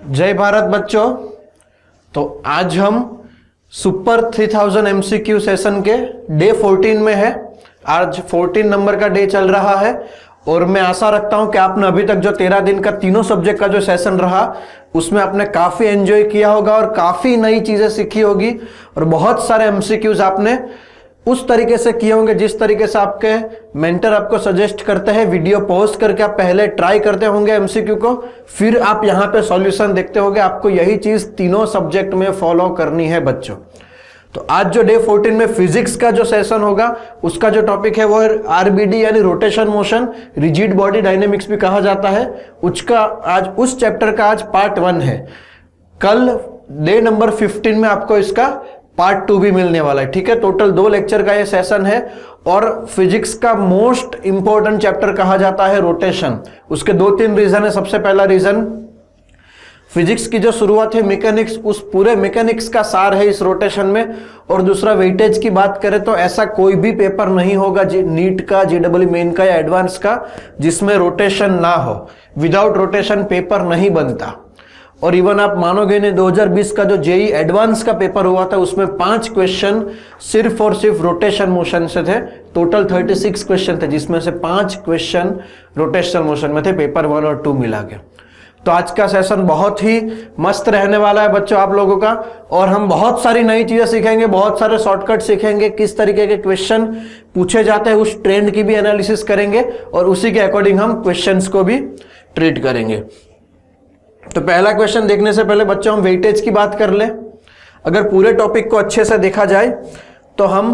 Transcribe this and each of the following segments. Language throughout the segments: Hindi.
जय भारत बच्चों। तो आज हम सुपर 3000 एमसीक्यू सेशन के डे 14 में है। आज 14 नंबर का डे चल रहा है और मैं आशा रखता हूं कि आपने अभी तक जो 13 दिन का तीनों सब्जेक्ट का जो सेशन रहा उसमें आपने काफी एंजॉय किया होगा और काफी नई चीजें सीखी होगी और बहुत सारे एमसीक्यूज आपने उस तरीके से किए होंगे जिस तरीके से आपके मेंटर आपको सजेस्ट करते हैं। वीडियो पॉज करके आप पहले ट्राई करते होंगे एमसीक्यू को, फिर आप यहां पे सॉल्यूशन देखते होंगे। आपको यही चीज तीनों सब्जेक्ट में फॉलो करनी है बच्चों। तो आज जो डे 14 में फिजिक्स का जो सेशन होगा उसका जो टॉपिक है वो आरबीडी यानी rotation motion, rigid body dynamics भी कहा जाता है। उसका आज उस चैप्टर का आज पार्ट 1 है। कल डे नंबर 15 में आपको इसका पार्ट 2 भी मिलने वाला है। ठीक है, टोटल 2 लेक्चर का ये सेशन है और फिजिक्स का मोस्ट इंपॉर्टेंट चैप्टर कहा जाता है रोटेशन। उसके 2-3 रीजन है। सबसे पहला रीजन, फिजिक्स की जो शुरुआत है मैकेनिक्स, उस पूरे मैकेनिक्स का सार है इस रोटेशन में। और दूसरा, वेटेज की बात करें तो ऐसा कोई भी पेपर नहीं होगा नीट का, जेईई मेन का या एडवांस का जिसमें रोटेशन ना हो। विदाउट रोटेशन पेपर नहीं बनता। और इवन आप मानोगे नहीं, 2020 का जो जेईई एडवांस का पेपर हुआ था उसमें 5 क्वेश्चन सिर्फ और सिर्फ रोटेशन मोशन से थे। टोटल 36 क्वेश्चन थे जिसमें से 5 क्वेश्चन रोटेशन मोशन में थे। पेपर 1 और 2 मिला के। तो आज का सेशन बहुत ही मस्त रहने वाला है बच्चों आप लोगों का। और हम बहुत सारी नई चीजें सीखेंगे, बहुत सारे शॉर्टकट सीखेंगे, किस तरीके के क्वेश्चन पूछे जाते हैं उस ट्रेंड की भी एनालिसिस करेंगे और उसी के अकॉर्डिंग हम क्वेश्चंस को भी ट्रीट करेंगे। तो पहला क्वेश्चन देखने से पहले बच्चों हम वेटेज की बात कर लें। अगर पूरे टॉपिक को अच्छे से देखा जाए तो हम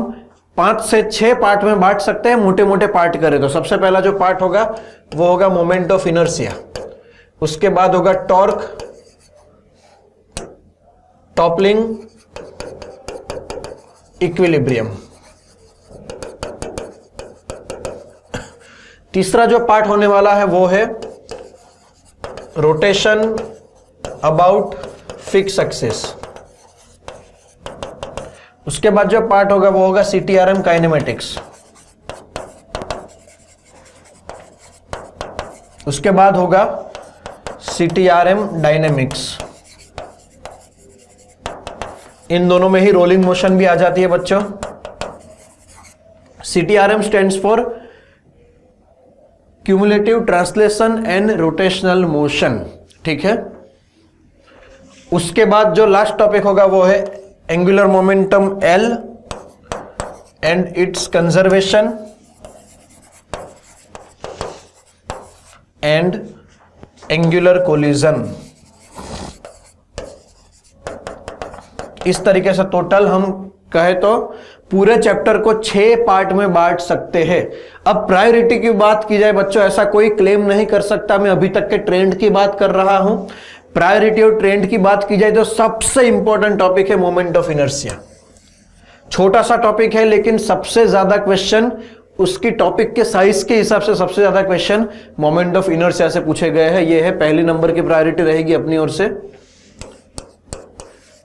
5 से 6 पार्ट में बांट सकते हैं, मोटे मोटे पार्ट करें तो। सबसे पहला जो पार्ट होगा वो होगा मोमेंट ऑफ इनर्शिया, उसके बाद होगा टॉर्क, टॉपलिंग, इक्विलिब्रियम। तीसरा जो पार्ट होने वाला है वो है रोटेशन अबाउट फिक्स एक्सिस। उसके बाद जो पार्ट होगा वो होगा सीटीआरएम काइनेमेटिक्स। उसके बाद होगा सीटीआरएम डायनेमिक्स। इन दोनों में ही रोलिंग मोशन भी आ जाती है बच्चों। CTRM stands for cumulative translation and rotational motion. ठीक है, उसके बाद जो लास्ट टॉपिक होगा वो है angular momentum L and it's conservation and angular collision. इस तरीके से टोटल हम कहे तो पूरे चैप्टर को 6 पार्ट में बांट सकते हैं। अब प्रायोरिटी की बात की जाए बच्चों, ऐसा कोई क्लेम नहीं कर सकता मैं अभी तक के ट्रेंड की बात कर रहा हूं। प्रायोरिटी और ट्रेंड की बात की जाए तो सबसे इंपॉर्टेंट टॉपिक है मोमेंट ऑफ इनर्शिया। छोटा सा टॉपिक है लेकिन सबसे ज्यादा क्वेश्चन उसकी टॉपिक के साइज के हिसाब से सबसे ज्यादा क्वेश्चन मोमेंट ऑफ इनर्शिया से पूछे गए हैं। यह है पहली नंबर की प्रायोरिटी रहेगी अपनी ओर से।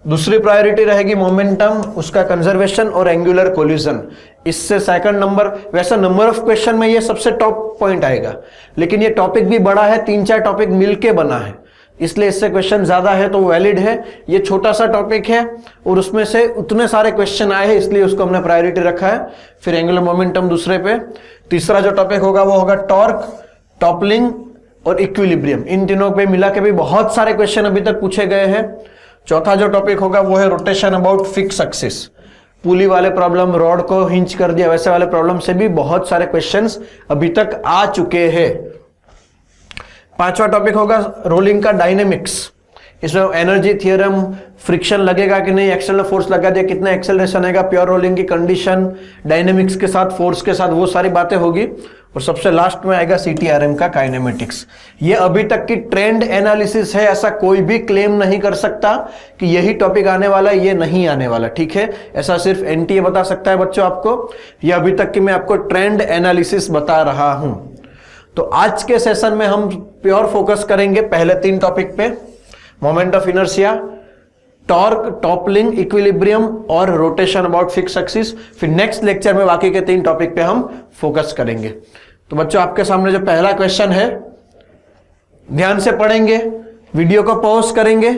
दूसरी प्रायोरिटी रहेगी मोमेंटम, उसका कंजर्वेशन और एंगुलर कोलिजन। इससे सेकंड नंबर, वैसा नंबर ऑफ क्वेश्चन में ये सबसे टॉप पॉइंट आएगा, लेकिन ये टॉपिक भी बड़ा है, 3-4 टॉपिक मिलके बना है इसलिए इससे क्वेश्चन ज्यादा है तो वैलिड है। ये छोटा सा टॉपिक है और उसमें से उतने सारे क्वेश्चन आए हैं इसलिए उसको हमने प्रायोरिटी रखा है। फिर एंगुलर मोमेंटम दूसरे पे। तीसरा जो टॉपिक होगा वो होगा टॉर्क, टॉपलिंग और इक्विलिब्रियम। इन तीनों पे मिला के भी बहुत सारे क्वेश्चन अभी तक पूछे गए हैं। चौथा जो टॉपिक होगा वो है रोटेशन अबाउट फिक्स एक्सिस। पुली वाले प्रॉब्लम, रॉड को हिंच कर दिया, वैसे वाले प्रॉब्लम से भी बहुत सारे क्वेश्चंस अभी तक आ चुके हैं। पांचवा टॉपिक होगा रोलिंग का डायनेमिक्स। इसमें एनर्जी थ्योरम, फ्रिक्शन लगेगा कि नहीं, एक्सटर्नल फोर्स लगा दिया कितना एक्सेलरेशन आएगा, प्योर रोलिंग की कंडीशन, डायनेमिक्स के साथ, फोर्स के साथ, वो सारी बातें होगी। और सबसे लास्ट में आएगा सीटीआरएम का काइनेमेटिक्स। ये अभी तक की ट्रेंड एनालिसिस है, ऐसा कोई भी क्लेम नहीं कर सकता कि यही टॉपिक आने वाला है, ये नहीं आने वाला। ठीक है, ऐसा सिर्फ एनटीए बता सकता है बच्चों आपको। ये अभी तक की मैं आपको ट्रेंड एनालिसिस बता रहा हूं। तो आज के सेशन में हम प्योर फोकस करेंगे पहले 3 टॉपिक पे, moment of inertia, torque, toppling, equilibrium और रोटेशन अबाउट फिक्स एक्सिस। फिर नेक्स्ट लेक्चर में बाकी के 3 टॉपिक पे हम फोकस करेंगे। तो बच्चों आपके सामने जो पहला क्वेश्चन है ध्यान से पढ़ेंगे वीडियो को पॉज करेंगे,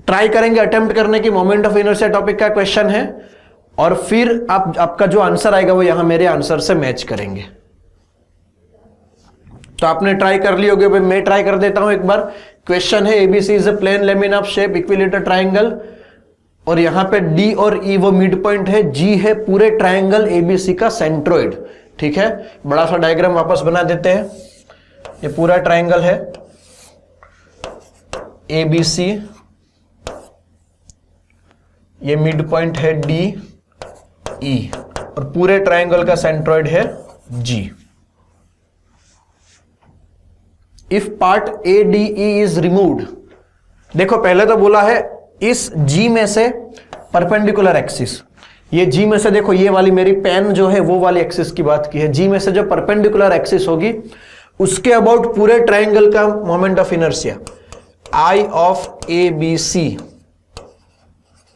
ट्राई करेंगे अटेम्प्ट करने की, मोमेंट ऑफ इनर्शिया टॉपिक का क्वेश्चन है, और फिर आपका जो आंसर आएगा वो यहां मेरे आंसर से मैच करेंगे। तो आपने ट्राई कर ली होगी, मैं ट्राई कर देता हूं एक बार। क्वेश्चन है ABC is a plane lamina of shape equilateral triangle, और यहां पे डी और ई वो मिड पॉइंट है, जी है पूरे ट्राइंगल एबीसी का सेंट्रोइड। ठीक है, बड़ा सा डायग्राम वापस बना देते हैं। ये पूरा ट्राइंगल है एबीसी, ये मिड पॉइंट है डी ई, और पूरे ट्राइंगल का सेंट्रोइड है G. If part A D E is removed, देखो पहले तो बोला है इस जी में से परपेंडिकुलर एक्सिस, ये जी में से देखो ये वाली मेरी पेन जो है वो वाली एक्सिस की बात की है, जी में से जो परपेंडिकुलर एक्सिस होगी उसके अबाउट पूरे ट्राइंगल का moment of inertia I of A B C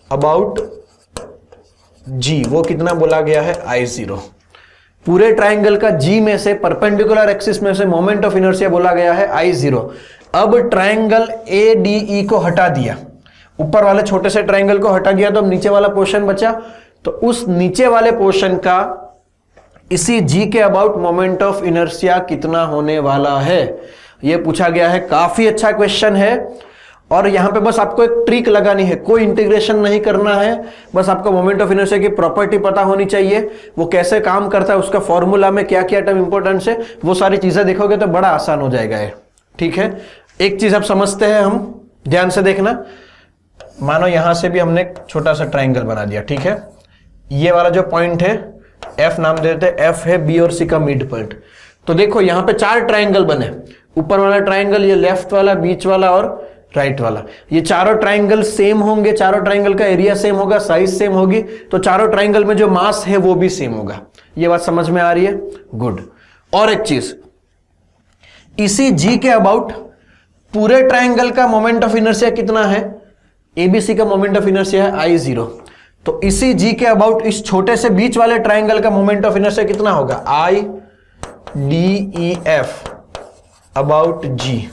about G, वो कितना बोला गया है I0। पूरे ट्राइंगल का जी में से परपेंडिकुलर एक्सिस में से मोमेंट ऑफ इनर्शिया बोला गया है I0। अब ट्राइंगल ADE को हटा दिया, ऊपर वाले छोटे से ट्राइंगल को हटा दिया, तो अब नीचे वाला पोर्शन बचा, तो उस नीचे वाले पोर्शन का इसी जी के अबाउट मोमेंट ऑफ इनर्शिया कितना होने वाला है, यह पूछा गया है। काफी अच्छा क्वेश्चन है, और यहां पे बस आपको एक ट्रिक लगानी है, कोई इंटीग्रेशन नहीं करना है, बस आपको मोमेंट ऑफ इनर्शिया की प्रॉपर्टी पता होनी चाहिए, वो कैसे काम करता है, उसका फॉर्मूला में क्या क्या टर्म इंपॉर्टेंस है, वो सारी चीजें देखोगे तो बड़ा आसान हो जाएगा ये। ठीक है, एक चीज अब समझते हैं हम, ध्यान से देखना। मानो यहां से भी हमने छोटा सा ट्राइंगल बना दिया, ठीक है, ये वाला जो पॉइंट है एफ नाम देते हैं, एफ है बी और सी का मिड पॉइंट। तो देखो यहां पे 4 ट्राइंगल बने, ऊपर वाला ट्राइंगल, ये लेफ्ट वाला, बीच वाला और राइट वाला, ये चारों ट्राइंगल सेम होंगे, चारों ट्राइंगल का एरिया सेम होगा, साइज सेम होगी, तो चारों ट्राइंगल में जो मास है वो भी सेम होगा। ये बात समझ में आ रही है? गुड। और एक चीज, इसी जी के अबाउट पूरे ट्राइंगल का मोमेंट ऑफ इनर्शिया कितना है? एबीसी का मोमेंट ऑफ इनर्शिया है I0, तो इसी जी के अबाउट इस छोटे से बीच वाले ट्राइंगल का मोमेंट ऑफ इनर्शिया कितना होगा? IDEF अबाउट जी।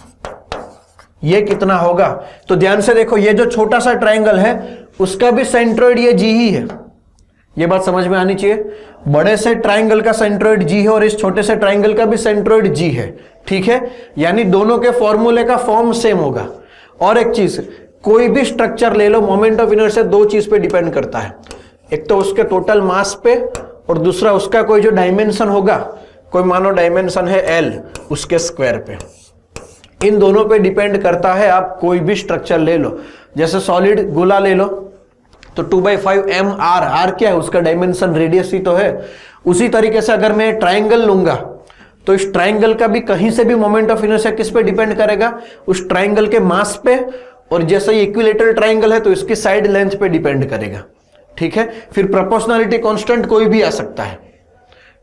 ये कितना होगा? तो ध्यान से देखो, ये जो छोटा सा ट्राइंगल है उसका भी सेंट्रोइड ये जी ही है, ये बात समझ में आनी चाहिए। बड़े से ट्राइंगल का सेंट्रोइड जी है और इस छोटे से ट्राइंगल का भी सेंट्रोइड जी है, ठीक है, यानी दोनों के फॉर्मूले का फॉर्म सेम होगा। और एक चीज, कोई भी स्ट्रक्चर ले लो, मोमेंट ऑफ इनर्शिया 2 चीज पे डिपेंड करता है, एक तो उसके टोटल मास पे, और दूसरा उसका कोई जो डायमेंशन होगा, कोई मानो डायमेंशन है L, उसके स्क्वायर पे। इन दोनों पे डिपेंड करता है। आप कोई भी स्ट्रक्चर ले लो, जैसे सॉलिड गोला ले लो तो 2/5 m r क्या है? उसका डायमेंशन रेडियस ही तो है। उसी तरीके से अगर मैं ट्राइंगल लूंगा तो इस ट्राइंगल का भी कहीं से भी मोमेंट ऑफ इनर्शिया किस पे डिपेंड करेगा? उस ट्राइंगल के मास पे, और जैसे ये इक्विलेटरल ट्राइंगल है तो इसकी साइड लेंथ पे डिपेंड करेगा, ठीक है। फिर प्रोपोर्शनलिटी कांस्टेंट कोई भी आ सकता है,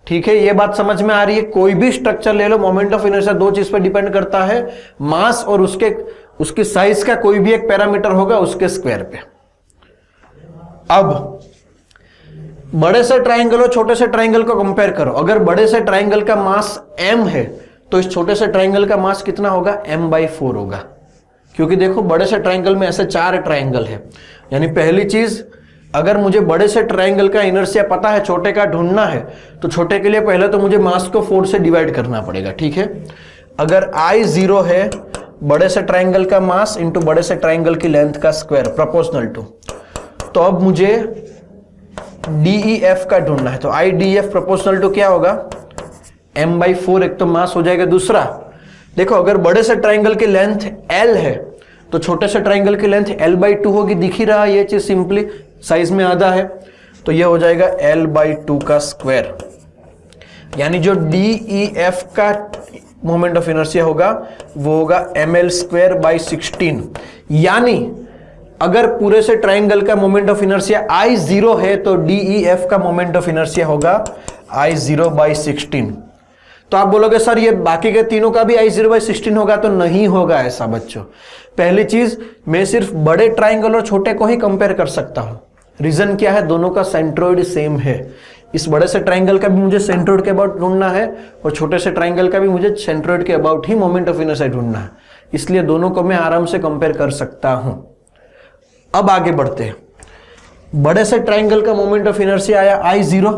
ठीक है, ये बात समझ में आ रही है। कोई भी स्ट्रक्चर ले लो, मोमेंट ऑफ इनर्शिया 2 चीज पे डिपेंड करता है, मास और उसकी साइज का कोई भी एक पैरामीटर होगा उसके स्क्वायर पे। अब बड़े से ट्राइंगल और छोटे से ट्राइंगल को कंपेयर करो। अगर बड़े से ट्राइंगल का मास m है तो इस छोटे से ट्राइंगल का मास कितना होगा? m/4 होगा, क्योंकि देखो बड़े से ट्राइंगल में ऐसे 4 ट्राइंगल है। यानी पहली चीज, अगर मुझे बड़े से ट्राइंगल का इनर्शिया पता है, छोटे का ढूंढना है, तो छोटे के लिए पहले तो मुझे मास को 4 से डिवाइड करना पड़ेगा, ठीक है। अगर I0 है बड़े से ट्राइंगल का मास इंटू बड़े से ट्राइंगल की लेंथ का स्क्वायर प्रोपोर्शनल टू, तो अब मुझे DEF का ढूंढना है, तो IDF प्रोपोर्शनल टू क्या होगा? m/4। एक तो मास हो जाएगा, दूसरा देखो अगर बड़े से ट्राइंगल की लेंथ L है तो छोटे से ट्राइंगल की लेंथ L/2 होगी, दिख ही रहा ये चीज, सिंपली साइज में आधा है, तो ये हो जाएगा L/2 का स्क्वायर। यानी जो DEF का मोमेंट ऑफ इनर्शिया होगा वो होगा mL²/16। यानी अगर पूरे से ट्राइंगल का मोमेंट ऑफ इनर्शिया I0 है तो DEF का मोमेंट ऑफ इनर्शिया होगा I0/16। तो आप बोलोगे सर ये बाकी के तीनों का भी I0/16 होगा, तो नहीं होगा ऐसा बच्चों। पहली चीज, मैं सिर्फ बड़े ट्राइंगल और छोटे को ही कंपेयर कर सकता हूं। रीजन क्या है? दोनों का सेंट्रोइड सेम है, इस बड़े से ट्राइंगल का भी मुझे सेंट्रोइड के अबाउट ढूंढना है और छोटे से ट्राइंगल का भी मुझे सेंट्रोइड के about he moment of inertia ढूंढना है, इसलिए दोनों को मैं आराम से कंपेयर कर सकता हूं। अब आगे बढ़ते हैं। बड़े से ट्राइंगल का मोमेंट ऑफ इनर्शिया आया I0।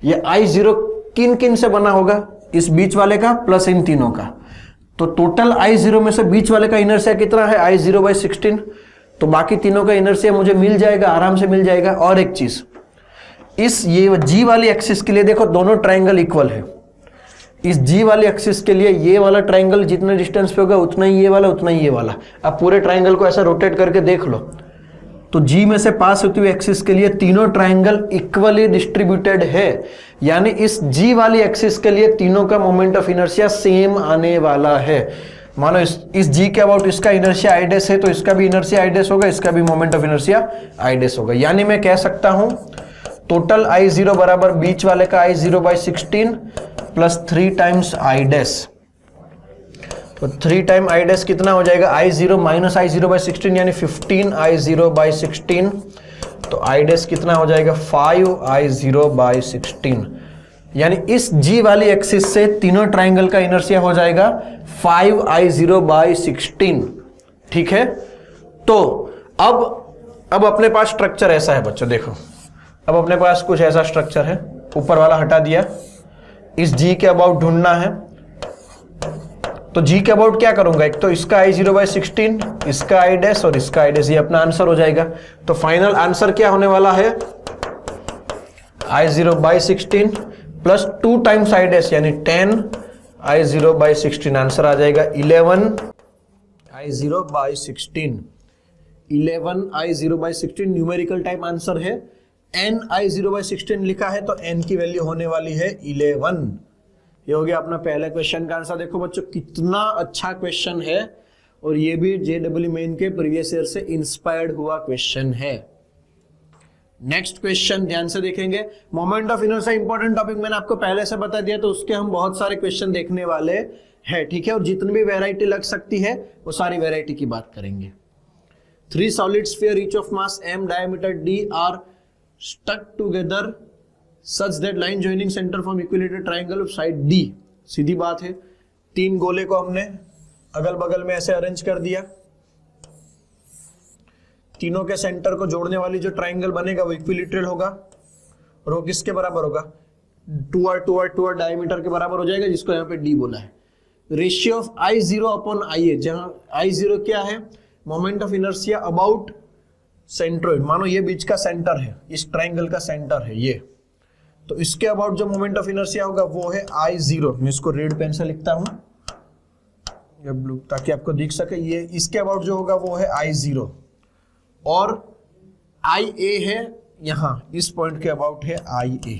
ये I0 किन किन से बना होगा? इस बीच वाले का प्लस इन तीनों का। तो टोटल I0 में से बीच वाले का इनर्शिया कितना है? I0/16। तो बाकी तीनों का इनर्शिया मुझे मिल जाएगा, आराम से मिल जाएगा। और एक चीज, इस ये G वाली एक्सिस के लिए देखो दोनों ट्राइंगल इक्वल है। इस G वाली एक्सिस के लिए ये वाला ट्राइंगल जितने डिस्टेंस पे होगा उतना ही ये वाला, उतना ही ये वाला। अब पूरे ट्राइंगल को ऐसा रोटेट करके देख लो तो G में से पास होती हुई एक्सिस के लिए तीनों ट्राइंगल इक्वली डिस्ट्रीब्यूटेड है, यानी इस G वाली एक्सिस के लिए तीनों का मोमेंट ऑफ इनर्शिया सेम आने वाला है। मानो इस G के अबाउट इसका इनर्शिया I डैश है तो इसका भी इनर्शिया I डैश होगा, इसका भी moment of inertia I dash होगा। यानी मैं कह सकता हूं टोटल I0 बराबर बीच वाले का I0/16 plus 3 times I dash. तो 3 टाइम I डैश कितना हो जाएगा? I0 माइनस I0/16 यानी 15 I0/16। तो I डैश कितना हो जाएगा? 5 I0/16। यानी इस G वाली एक्सिस से तीनों ट्राइंगल का इनर्शिया हो जाएगा 5 I0/16। ठीक है, तो अब अपने पास स्ट्रक्चर ऐसा है बच्चों, देखो अब अपने पास कुछ ऐसा स्ट्रक्चर है। ऊपर वाला हटा दिया, इस G के अबाउट ढूंढना है। तो G के अबाउट क्या करूंगा? एक तो इसका I0/16, इसका I डैश और इसका I डैश, ये अपना आंसर हो जाएगा। तो फाइनल आंसर क्या होने वाला है? I0/16 plus 2 times I dash यानी 10 I0/16। आंसर आ जाएगा 11 I0/16। 11 I0/16 numerical type answer है। n I0/16 लिखा है तो n की वैल्यू होने वाली है 11। ये हो गया अपना पहले क्वेश्चन का आंसर। देखो बच्चों कितना अच्छा क्वेश्चन है, और ये भी JEE मेन के प्रीवियस ईयर से इंस्पायर्ड हुआ क्वेश्चन है। नेक्स्ट क्वेश्चन ध्यान से देखेंगे। Moment of inertia important topic मैंने आपको पहले से बता दिया, तो उसके हम बहुत सारे क्वेश्चन देखने वाले हैं। ठीक है, और जितनी भी वेराइटी लग सकती है वो सारी वेराइटी की बात करेंगे। 3 solid sphere each of mass m diameter d are stuck together such that line joining center from equilateral triangle of side D। सीधी बात है, 3 गोले को हमने अगल बगल में ऐसे अरेंज कर दिया। तीनों के सेंटर को जोड़ने वाली जो ट्राइंगल बनेगा वो इक्विलेटरल होगा, और वो किसके बराबर होगा? 2r डायमीटर के बराबर हो जाएगा, जिसको यहाँ पे D बोला है। रेशियो ऑफ I0/IA, जहां I0 क्या है? Moment of inertia about centroid. मानो ये बीच का सेंटर है, इस ट्राइंगल का सेंटर है ये, तो इसके अबाउट जो मोमेंट ऑफ इनर्शिया होगा वो है I0। मैं इसको रेड पेन से लिखता हूं या ब्लू, ताकि आपको दिख सके। ये इसके अबाउट जो होगा वो है I0, और IA है यहां, इस पॉइंट के अबाउट है IA।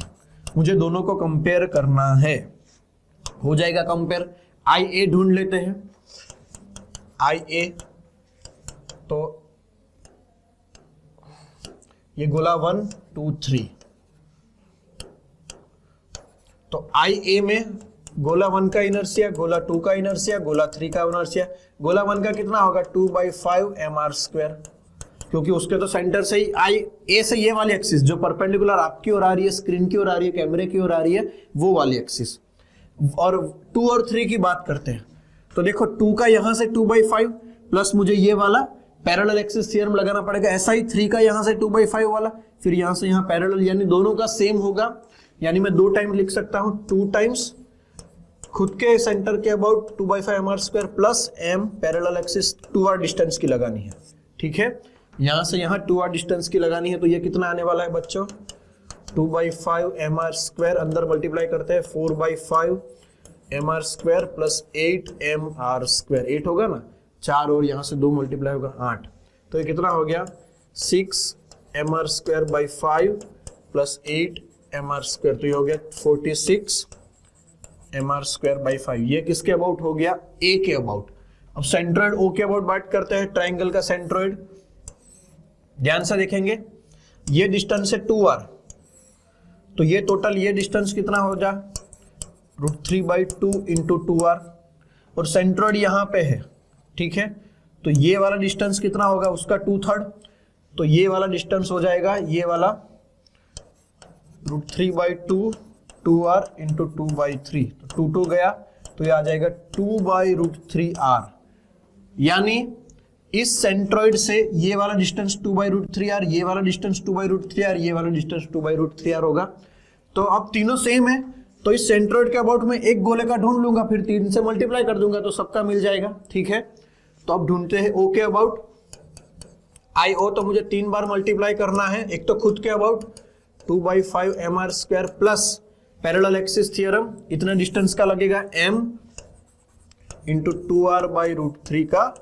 मुझे दोनों को कंपेयर करना है, हो जाएगा कंपेयर। IA ढूंढ लेते हैं। IA तो ये गोला 1 2 3, तो IA में गोला 1 का इनर्शिया, गोला 2 का इनर्शिया, गोला 3 का इनर्शिया। गोला 1 का कितना होगा? 2/5 mr², क्योंकि उसके तो सेंटर से ही IA से ये वाली एक्सिस जो परपेंडिकुलर आपकी ओर आ रही है, स्क्रीन की ओर आ रही है, कैमरे की ओर आ रही है, वो वाली एक्सिस। और 2 और 3 की बात करते हैं तो देखो 2 का यहां से 2/5 प्लस मुझे ये वाला पैरेलल एक्सिस थ्योरम लगाना पड़ेगा। ऐसा ही 3 का यहां से 2/5 वाला, फिर यहां से यहां पैरेलल, यानी दोनों का सेम होगा। यानी मैं 2 टाइम लिख सकता हूं, 2 टाइम्स खुद के सेंटर के about 2/5 mr² plus m parallel axis 2r distance की लगानी है। ठीक है, यहां से यहां 2r डिस्टेंस की लगानी है, तो ये कितना आने वाला है बच्चों? 2/5 mr², अंदर मल्टीप्लाई करते हैं 4/5 mr² प्लस 8 mr²। 8 होगा ना, 4 और यहां से 2 मल्टीप्लाई होगा 8, तो ये कितना हो गया? 6 mr²/5 प्लस 8 mr², तो ये हो गया 46 mr²/5। ये किसके अबाउट हो गया? A के अबाउट। अब सेंट्रोइड O के अबाउट बात करते हैं, ट्राइंगल का सेंट्रोइड। ध्यान से देखेंगे, ये डिस्टेंस है 2r, तो ये टोटल ये डिस्टेंस कितना हो जा? √3/2 इंटू 2r, और सेंट्रोइड यहां पे है। ठीक है, तो ये वाला डिस्टेंस कितना होगा? उसका 2/3, तो ये वाला डिस्टेंस हो जाएगा ये वाला √3/2 2r इंटू 2/3, तो 2 गया तो ये आ जाएगा 2/√3r। यानी इस सेंट्रॉइड से ये वाला डिस्टेंस 2/√3r, ये वाला डिस्टेंस 2/√3r, ये वाला डिस्टेंस 2/√3r होगा। तो अब तीनों सेम है, तो इस सेंट्रॉइड के अबाउट में एक गोले का ढूंढ लूंगा, फिर 3 से मल्टीप्लाई कर दूंगा तो सबका मिल जाएगा। ठीक है, तो अब ढूंढते हैं ओ के अबाउट। आई ओ तो मुझे 3 बार मल्टीप्लाई करना है, एक तो खुद के about 2/5 mr² plus parallel axis theorem, इतना डिस्टेंस का लगेगा m इंटू 2r/√3 का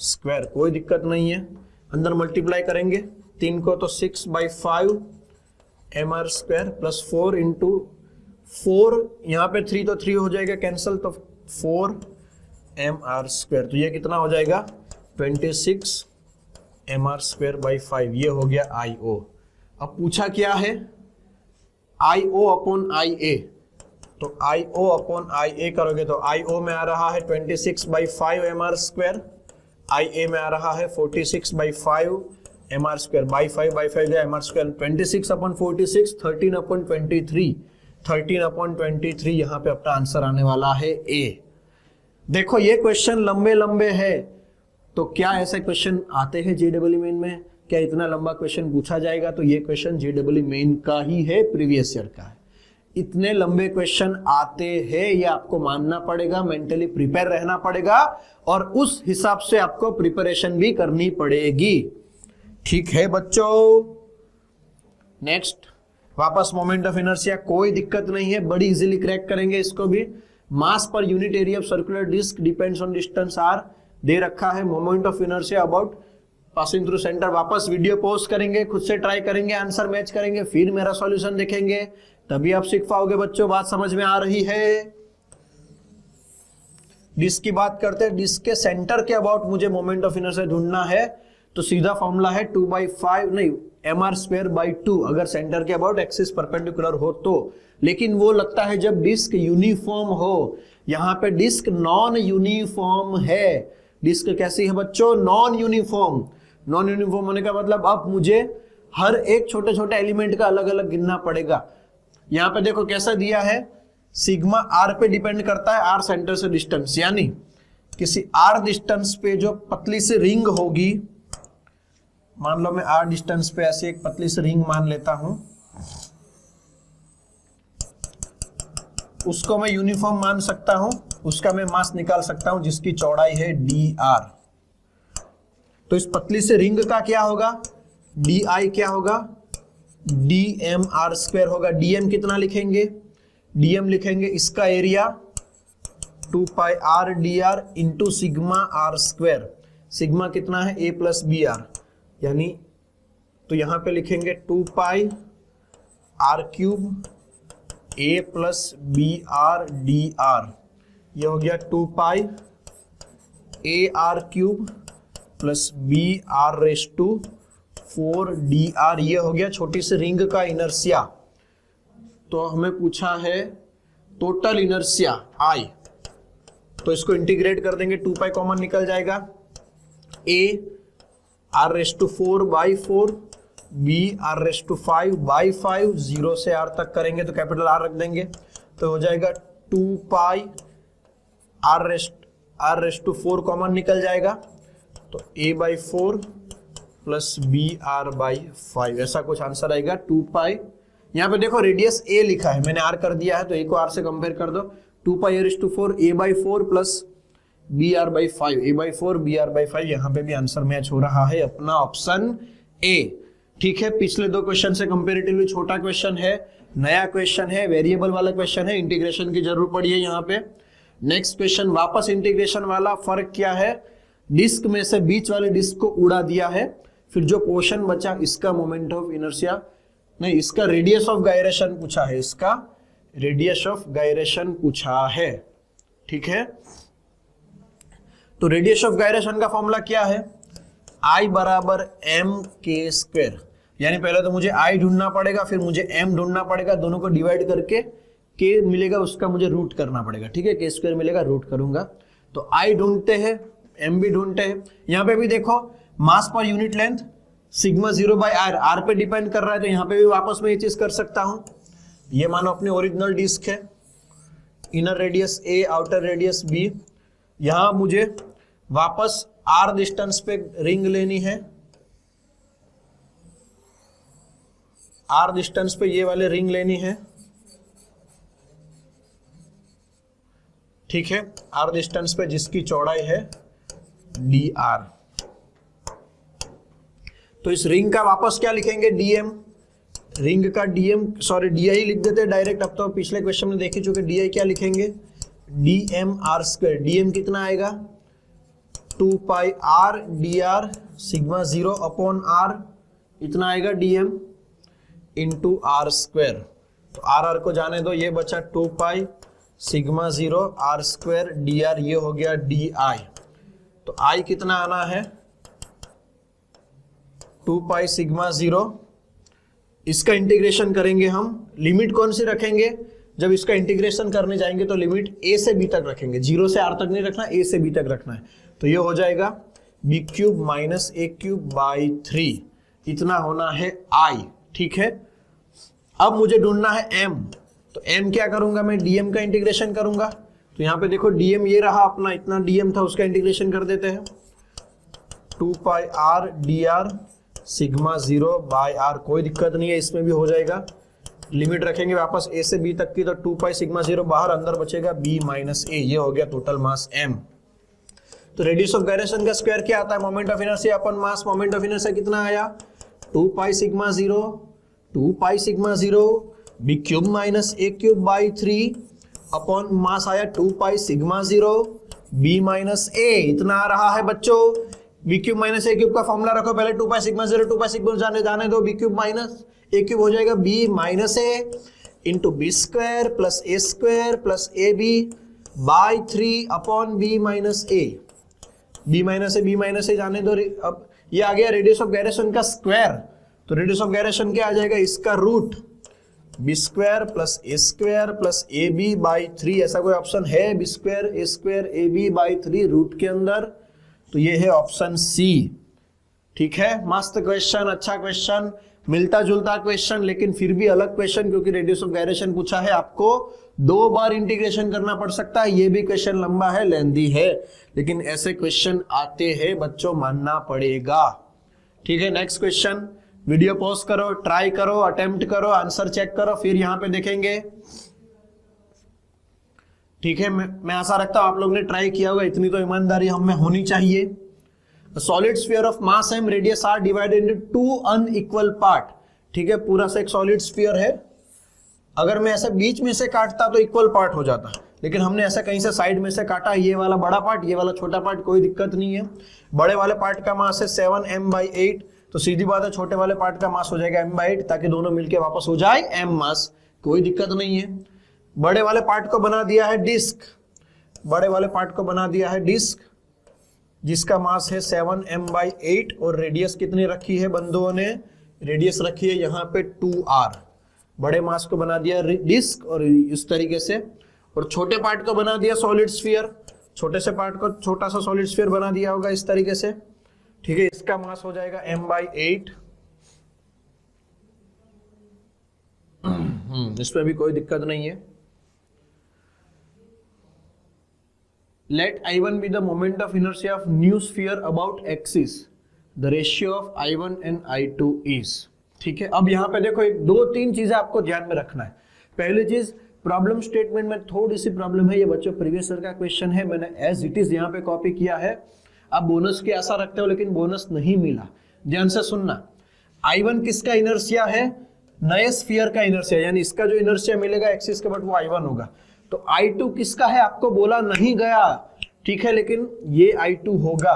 स्क्वायर, कोई दिक्कत नहीं है। अंदर मल्टीप्लाई करेंगे 3 को तो 6/5 mr² प्लस 4 इंटू 4, यहाँ पे 3 तो 3 हो जाएगा कैंसिल, तो 4 mr², तो ये कितना हो जाएगा 26 mr²/5, ये हो गया IO। अब पूछा क्या है IO/IA, तो IO/IA करोगे तो IO में आ रहा है 26/5 mr², IA में आ रहा है 46/5 mr², बाई 5 गया mr², 26/46 13/23, 13/23 यहाँ पे अपना आंसर आने वाला है A। देखो ये क्वेश्चन लंबे लंबे है, तो क्या ऐसे क्वेश्चन आते हैं JEE मेन में? क्या इतना लंबा क्वेश्चन पूछा जाएगा? तो ये क्वेश्चन JEE मेन का ही है, प्रीवियस ईयर का है। इतने लंबे क्वेश्चन आते हैं, ये आपको मानना पड़ेगा, मेंटली प्रिपेयर रहना पड़ेगा और उस हिसाब से आपको प्रिपरेशन भी करनी पड़ेगी। ठीक है बच्चों, नेक्स्ट वापस मोमेंट ऑफ इनर्शिया, कोई दिक्कत नहीं है, बड़ी इजीली क्रैक करेंगे इसको भी। Mass per unit area of circular disc depends on distance r दे रखा है। Moment of inertia about passing through centre, वापस वीडियो पॉज करेंगे, खुद से ट्राई करेंगे, आंसर मैच करेंगे, फिर मेरा सॉल्यूशन देखेंगे, तभी आप सीख पाओगे बच्चों। बात समझ में आ रही है? डिस्क की बात करते हैं, डिस्क के सेंटर के अबाउट मुझे मोमेंट ऑफ इनर्शिया ढूंढना है, तो सीधा फॉर्मूला है 2/5 नहीं mr²/2, अगर सेंटर के अबाउट एक्सिस परपेंडिकुलर हो तो। लेकिन वो लगता है जब डिस्क यूनिफॉर्म हो, यहाँ पे डिस्क नॉन यूनिफॉर्म है। डिस्क कैसी है बच्चों? Non uniform. नॉन यूनिफॉर्म होने का मतलब अब मुझे हर एक छोटे छोटे एलिमेंट का अलग अलग गिनना पड़ेगा। यहाँ पे देखो कैसा दिया है, सिग्मा आर पे डिपेंड करता है, आर सेंटर से डिस्टेंस, यानी किसी आर डिस्टेंस पे जो पतली सी रिंग होगी, मान लो मैं आर डिस्टेंस पे ऐसे एक पतली सी रिंग मान लेता हूं, उसको मैं यूनिफॉर्म मान सकता हूं, उसका मैं मास निकाल सकता हूं जिसकी चौड़ाई है dr। तो इस पतली से रिंग का क्या होगा? di क्या होगा? dmr² होगा। dm कितना लिखेंगे? dm लिखेंगे इसका area 2πr dr into sigma r²। Sigma कितना है? a प्लस बी आर, यानी तो यहां पे लिखेंगे 2πr³ a plus B R D R, ये हो गया 2π AR³ प्लस BR⁴ DR, ये हो गया छोटी सी रिंग का इनर्शिया। तो हमें पूछा है टोटल इनर्शिया I, तो इसको इंटीग्रेट कर देंगे, 2π कॉमन निकल जाएगा, AR⁴/4 BR⁵/5, 0 से R तक करेंगे तो कैपिटल R रख देंगे, तो हो जाएगा 2π R⁴ कॉमन निकल जाएगा, तो A/4 प्लस BR/5, ऐसा कुछ आंसर आएगा 2π। यहाँ पे देखो रेडियस A लिखा है, मैंने R कर दिया है, तो A को R से कंपेयर कर दो, 2π R⁴ A/4 plus BR/5, A/4 BR/5, यहाँ पे भी आंसर मैच हो रहा है अपना ऑप्शन A। ठीक है, पिछले दो क्वेश्चन से कंपेरेटिवली छोटा क्वेश्चन है, नया क्वेश्चन है, वेरिएबल वाला क्वेश्चन है, इंटीग्रेशन की जरूरत पड़ी है यहाँ पे। नेक्स्ट क्वेश्चन वापस इंटीग्रेशन वाला। फर्क क्या है? डिस्क में से बीच वाले डिस्क को उड़ा दिया है, फिर जो पोर्शन बचा इसका मोमेंट ऑफ इनर्शिया नहीं, इसका रेडियस ऑफ गायरेशन पूछा है, इसका रेडियस ऑफ गायरेशन पूछा है। ठीक है, तो रेडियस ऑफ गायरेशन का फॉर्मूला क्या है? I बराबर mk², यानी पहले तो मुझे I ढूंढना पड़ेगा, फिर मुझे m ढूंढना पड़ेगा, दोनों को डिवाइड करके k मिलेगा, उसका मुझे रूट करना पड़ेगा। ठीक है, k² मिलेगा, रूट करूंगा, तो I ढूंढते हैं, m भी ढूंढते हैं। यहाँ पे भी देखो mass per unit length sigma 0/r, r पे डिपेंड कर रहा है, तो यहाँ पे भी वापस में ये चीज कर सकता हूँ। ये मानो अपनी ओरिजिनल डिस्क है, इनर रेडियस ए, आउटर रेडियस बी। यहां मुझे वापस r डिस्टेंस पे रिंग लेनी है, r डिस्टेंस पे ये वाले रिंग लेनी है, ठीक है, r डिस्टेंस पे जिसकी चौड़ाई है dr। तो इस रिंग का वापस क्या लिखेंगे, dm, रिंग का dm, सॉरी di लिख देते हैं डायरेक्ट। अब तो पिछले क्वेश्चन में देख ही चुके, di क्या लिखेंगे, dm r स्क्वायर। dm कितना आएगा, 2 pi r dr sigma 0 upon r, इतना आएगा dm इंटू r स्क्वायर। तो r को जाने दो, ये बचा 2 pi sigma 0 r square dr, ये हो गया di। तो i कितना आना है, 2 पाई सिग्मा 0। इसका इंटीग्रेशन करेंगे हम, लिमिट कौन सी रखेंगे, जब इसका इंटीग्रेशन करने जाएंगे तो लिमिट a से b तक रखेंगे, 0 से r तक नहीं रखना, a से b तक रखना है। तो ये हो जाएगा b cube minus a cube by 3, इतना होना है i, ठीक है। अब मुझे ढूंढना है m, तो m क्या करूंगा मैं, dm का इंटीग्रेशन करूंगा। तो यहाँ पे देखो dm ये रहा अपना, इतना dm था, उसका इंटीग्रेशन कर देते हैं, 2 pi r dr sigma 0 by r, कोई दिक्कत नहीं है, इसमें भी हो जाएगा। लिमिट रखेंगे वापस a से b तक की, तो 2 पाई सिग्मा 0 बाहर, अंदर बचेगा b माइनस a, ये हो गया टोटल मास m। तो रेडियस ऑफ गायरेशन का स्क्वायर क्या आता है, moment of inertia upon mass. Moment of inertia कितना आया, 2 pi sigma 0, 2 pi sigma 0 b cube minus a cube by 3 upon mass आया 2 pi sigma 0 b minus a, इतना आ रहा है बच्चों। b cube minus a cube का फॉर्मूला रखो पहले, 2 पाई सिग्मा 0 2 पाई सिग्मा जाने दो, b cube minus a cube हो जाएगा b minus a into B square plus A square plus A B by 3 upon b minus a, b minus A जाने दो। अब ये आ गया रेडियस ऑफ गायरेशन का स्क्वायर। तो रेडियस ऑफ गायरेशन क्या आ जाएगा, इसका root B square plus A B by 3, ऐसा कोई ऑप्शन है, B square A B by 3 root के अंदर, तो ये है ऑप्शन सी, ठीक है। मस्त क्वेश्चन, अच्छा क्वेश्चन, मिलता जुलता क्वेश्चन, लेकिन फिर भी अलग क्वेश्चन, क्योंकि रेडियस ऑफ गायरेशन पूछा है, आपको 2 बार इंटीग्रेशन करना पड़ सकता है। ये भी क्वेश्चन लंबा है, लेंदी है, लेकिन ऐसे क्वेश्चन आते हैं बच्चों, मानना पड़ेगा, ठीक है। नेक्स्ट क्वेश्चन, वीडियो पॉज करो, ट्राई करो, अटेम्प्ट करो, आंसर चेक करो, फिर यहां पे देखेंगे, ठीक है। मैं आशा रखता हूं आप लोग ने ट्राई किया होगा, इतनी तो ईमानदारी हम में होनी चाहिए। Solid sphere of mass M radius R divided into 2 unequal part, ठीक है। पूरा से एक सॉलिड स्फीयर है, अगर मैं ऐसे बीच में से काटता तो इक्वल पार्ट हो जाता, लेकिन हमने ऐसा कहीं से साइड में से काटा, ये वाला बड़ा पार्ट, ये वाला छोटा पार्ट, कोई दिक्कत नहीं है। बड़े वाले पार्ट का मास है 7m/8, तो सीधी बात है छोटे वाले पार्ट का मास हो जाएगा m/8, ताकि दोनों मिलके वापस हो जाए m मास, कोई दिक्कत नहीं है। बड़े वाले पार्ट को बना दिया है डिस्क, बड़े वाले पार्ट को बना दिया है डिस्क, जिसका मास है 7m/8, और रेडियस कितनी रखी है बंधुओं ने, रेडियस रखी है यहाँ पे 2r। बड़े मास को बना दिया डिस्क और इस तरीके से, और छोटे पार्ट को बना दिया सॉलिड स्फीयर, छोटे से पार्ट को छोटा सा सॉलिड स्फीयर बना दिया होगा इस तरीके से, ठीक है। इसका मास हो जाएगा m/8, इसमें भी कोई दिक्कत नहीं है। Let I1 be the moment of inertia of new sphere about axis. The ratio of I1 and I2 is, ठीक है। अब यहाँ पे देखो, एक 2-3 चीजें आपको ध्यान में रखना है। पहली चीज, प्रॉब्लम स्टेटमेंट में थोड़ी सी प्रॉब्लम है, ये बच्चों प्रीवियस ईयर का क्वेश्चन है, मैंने एज इट इज यहाँ पे कॉपी किया है। आप बोनस की आशा रखते हो, लेकिन बोनस नहीं मिला, ध्यान से सुनना। I1 किसका इनर्शिया है, नए स्फीयर का इनर्शिया, यानी इसका जो इनर्शिया मिलेगा एक्सिस के बट वो I1 होगा। तो I2 किसका है, आपको बोला नहीं गया, ठीक है, लेकिन ये I2 होगा,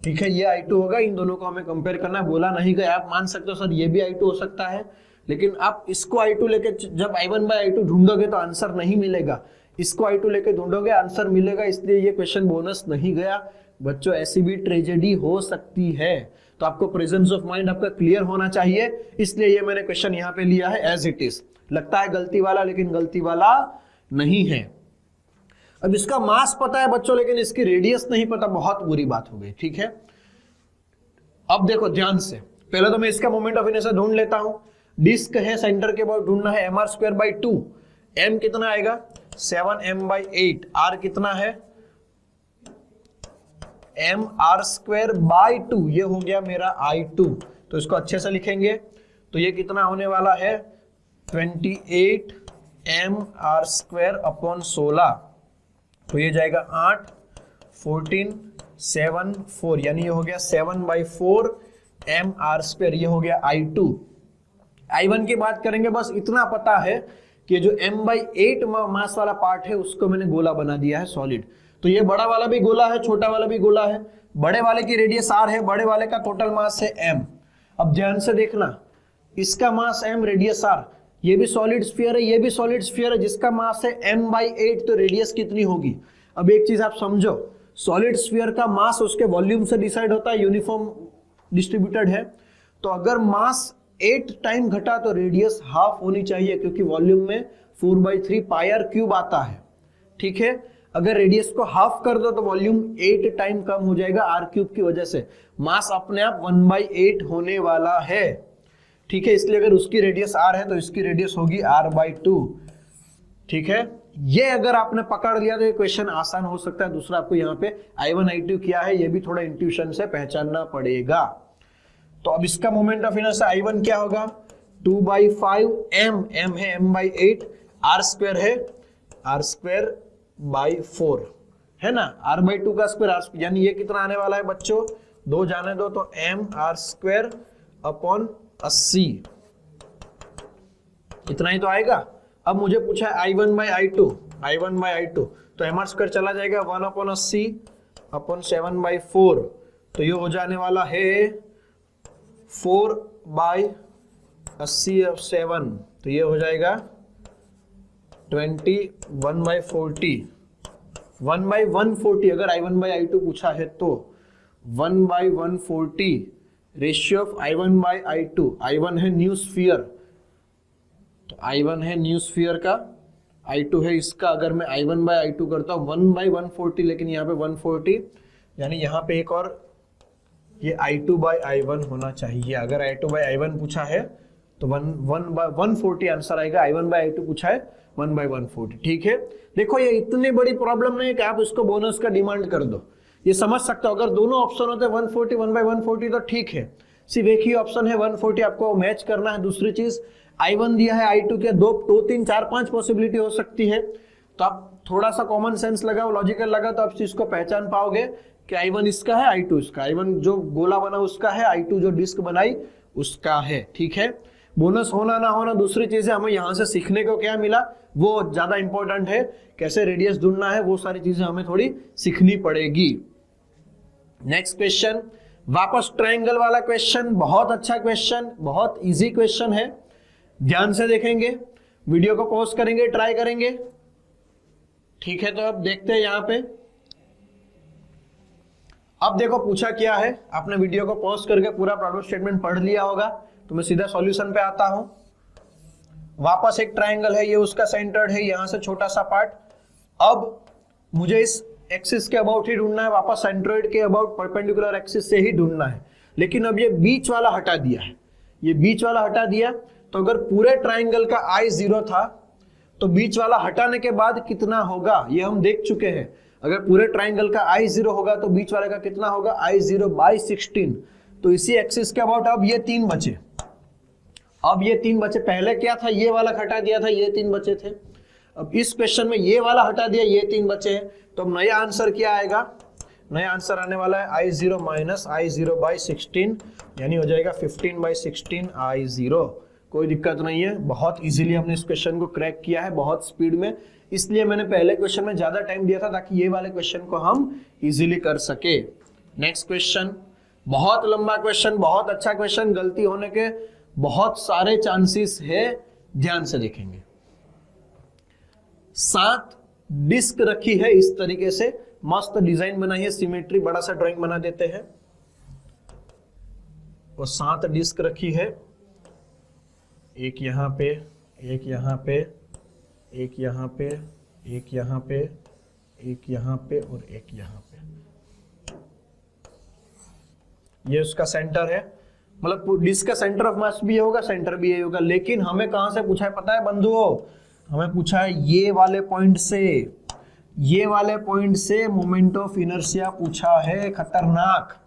ठीक है, ये I2 होगा। इन दोनों को हमें कंपेयर करना है, बोला नहीं गया। आप मान सकते हो सर ये भी I2 हो सकता है, लेकिन आप इसको I2 लेके जब I1/I2 ढूंढोगे तो आंसर नहीं मिलेगा, इसको I2 लेके ढूंढोगे आंसर मिलेगा, इसलिए ये क्वेश्चन बोनस नहीं गया। बच्चों ऐसी भी ट्रेजेडी हो सकती है, तो आपको प्रेजेंस ऑफ माइंड आपका क्लियर होना चाहिए, इसलिए ये मैंने क्वेश्चन यहाँ पे लिया है एज इट इज। लगता है गलती वाला, लेकिन गलती वाला नहीं है। अब इसका मास पता है बच्चों, लेकिन इसकी रेडियस नहीं पता, बहुत बुरी बात हो गई, ठीक है। अब देखो ध्यान से, पहले तो मैं इसका मोमेंट ऑफ इनर्शिया ढूंढ लेता हूं। डिस्क है, सेंटर के अबाउट ढूंढना है, mr स्क्वायर बाई 2, m कितना आएगा 7m/8, r कितना है mr स्क्वायर बाई 2, ये हो गया मेरा I2। तो इसको अच्छे से लिखेंगे तो ये कितना होने वाला है 28 mr स्क्वायर अपॉन 16, तो ये जाएगा 8 14 7 4, यानी ये हो गया 7/4 mr स्क्वायर, ये हो गया I2। I1 की बात करेंगे, बस इतना पता है कि जो m/8 मास वाला पार्ट है उसको मैंने गोला बना दिया है सॉलिड। तो ये बड़ा वाला भी गोला है, छोटा वाला भी गोला है, बड़े वाले की रेडियस r है, बड़े वाले का टोटल मास है m। अब ध्यान से देखना, इसका मास m, रेडियस r, ये भी सॉलिड स्फीयर है, ये भी सॉलिड स्फीयर है, जिसका मास है m/8, तो रेडियस कितनी होगी। अब एक चीज आप समझो, सॉलिड स्फीयर का मास उसके वॉल्यूम से डिसाइड होता है, यूनिफॉर्म डिस्ट्रीब्यूटेड है, तो अगर मास 8 टाइम घटा तो रेडियस हाफ होनी चाहिए, क्योंकि वॉल्यूम में 4/3 πr³ आता है। ठीक है, अगर रेडियस को हाफ कर दो तो वॉल्यूम 8 टाइम कम हो जाएगा r³ की वजह से, मास अपने आप 1/8 होने वाला है। ठीक है, इसलिए अगर उसकी रेडियस r है तो इसकी रेडियस होगी r/2। ठीक है, ये अगर आपने पकड़ लिया तो ये क्वेश्चन आसान हो सकता है। दूसरा, आपको यहाँ पे I1 I2 क्या है ये भी थोड़ा इंट्यूशन से पहचानना पड़ेगा। तो अब इसका मोमेंट ऑफ इनर्शिया I1 क्या होगा 2/5 m, m है m/8, r स्क्वायर है r²/4 है ना, r/2 का स्क्वायर यानी ये कितना आने वाला है बच्चों, 2 जाने दो तो mr² अपॉन 80, इतना ही तो आएगा। अब मुझे पूछा है I1/I2, तो mr² चला जाएगा 1/80 अपॉन 7/4, तो ये हो जाने वाला है 4/80 of 7, तो ये हो जाएगा 21/40, 1/140। अगर I1/I2 पूछा है तो 1/140 रेशियो ऑफ I1/I2। I1 है न्यू स्फीयर, तो I1 है न्यू स्फीयर का, I2 है इसका। अगर मैं I1/I2 करता हूँ 1/140, लेकिन यहाँ पे 140, यानी यहाँ पे एक और ये I2/I1 होना चाहिए। अगर I2/I1 पूछा है तो 1/140 आंसर आएगा, I1/I2 पूछा है 1/140। ठीक है, देखो ये इतनी बड़ी प्रॉब्लम नहीं है कि आप इसको बोनस का डिमांड कर दो, ये समझ सकते हो। अगर दोनों ऑप्शन होते 140 1/140 तो ठीक है, सिर्फ एक ही ऑप्शन है 140, आपको मैच करना है। दूसरी चीज I1 दिया है, I2 के 2 3 4 5 पॉसिबिलिटी हो सकती है, तो आप थोड़ा सा कॉमन सेंस लगाओ, लॉजिकल लगा, तो आप चीज को पहचान पाओगे कि I1 इसका है, I2 इसका। I1 जो गोला बना उसका है, I2 जो डिस्क बनाई उसका है। ठीक है, बोनस होना ना होना दूसरी चीज है, हमें यहाँ से सीखने को क्या मिला वो ज्यादा इंपॉर्टेंट है, कैसे रेडियस ढूंढना है वो सारी चीजें हमें थोड़ी सीखनी पड़ेगी। नेक्स्ट क्वेश्चन, वापस ट्रायंगल वाला क्वेश्चन, बहुत अच्छा क्वेश्चन, बहुत इजी क्वेश्चन है, ध्यान से देखेंगे, वीडियो को पॉज करेंगे, ट्राई करेंगे। ठीक है, तो अब देखते हैं यहाँ पे। अब देखो पूछा क्या है, आपने वीडियो को पॉज करके पूरा प्रॉब्लम स्टेटमेंट पढ़ लिया होगा, तो मैं सीधा सॉल्यूशन पे आता हूं। वापस एक ट्रायंगल है, ये उसका सेंटर्ड है, यहां से छोटा सा पार्ट। अब मुझे इस एक्सिस के अबाउट ही ढूंढना है, वापस सेंट्रोइड के अबाउट परपेंडिकुलर एक्सिस से ही ढूंढना है। लेकिन अब ये बीच वाला हटा दिया है, ये बीच वाला हटा दिया, तो अगर पूरे ट्रायंगल का I 0 था तो बीच वाला हटाने के बाद कितना होगा ये हम देख चुके हैं। अगर पूरे ट्रायंगल का I 0 होगा तो बीच वाले का कितना होगा I0/16। तो इसी एक्सिस के अबाउट अब ये 3 बचे, अब ये 3 बचे, पहले क्या था ये वाला हटा दिया था, ये 3 बचे थे। अब इस क्वेश्चन में ये वाला हटा दिया, ये 3 बचे हैं, तो अब नया आंसर क्या आएगा, नया आंसर आने वाला है I0 माइनस I0/16, यानी हो जाएगा 15/16 I0। कोई दिक्कत नहीं है, बहुत इजीली हमने इस क्वेश्चन को क्रैक किया है, बहुत स्पीड में, इसलिए मैंने पहले क्वेश्चन में ज्यादा टाइम दिया था ताकि ये वाले क्वेश्चन को हम इजीली कर सके। नेक्स्ट क्वेश्चन, बहुत लंबा क्वेश्चन, बहुत अच्छा क्वेश्चन, गलती होने के बहुत सारे चांसेस है, ध्यान से देखेंगे। 7 डिस्क रखी है इस तरीके से, मस्त डिजाइन बनाई है, सिमेट्री, बड़ा सा ड्राइंग बना देते हैं। वो 7 डिस्क रखी है, एक यहाँ पे, एक यहाँ पे, एक यहाँ पे, एक यहाँ पे, एक यहाँ पे और एक यहाँ पे। ये उसका सेंटर है, मतलब डिस्क का सेंटर ऑफ मास भी ये होगा, सेंटर भी ये होगा, लेकिन हमें कहां से पूछा है पता है बंधुओं? हमें पूछा है ये वाले पॉइंट से, ये वाले पॉइंट से मोमेंट ऑफ इनर्शिया पूछा है। खतरनाक।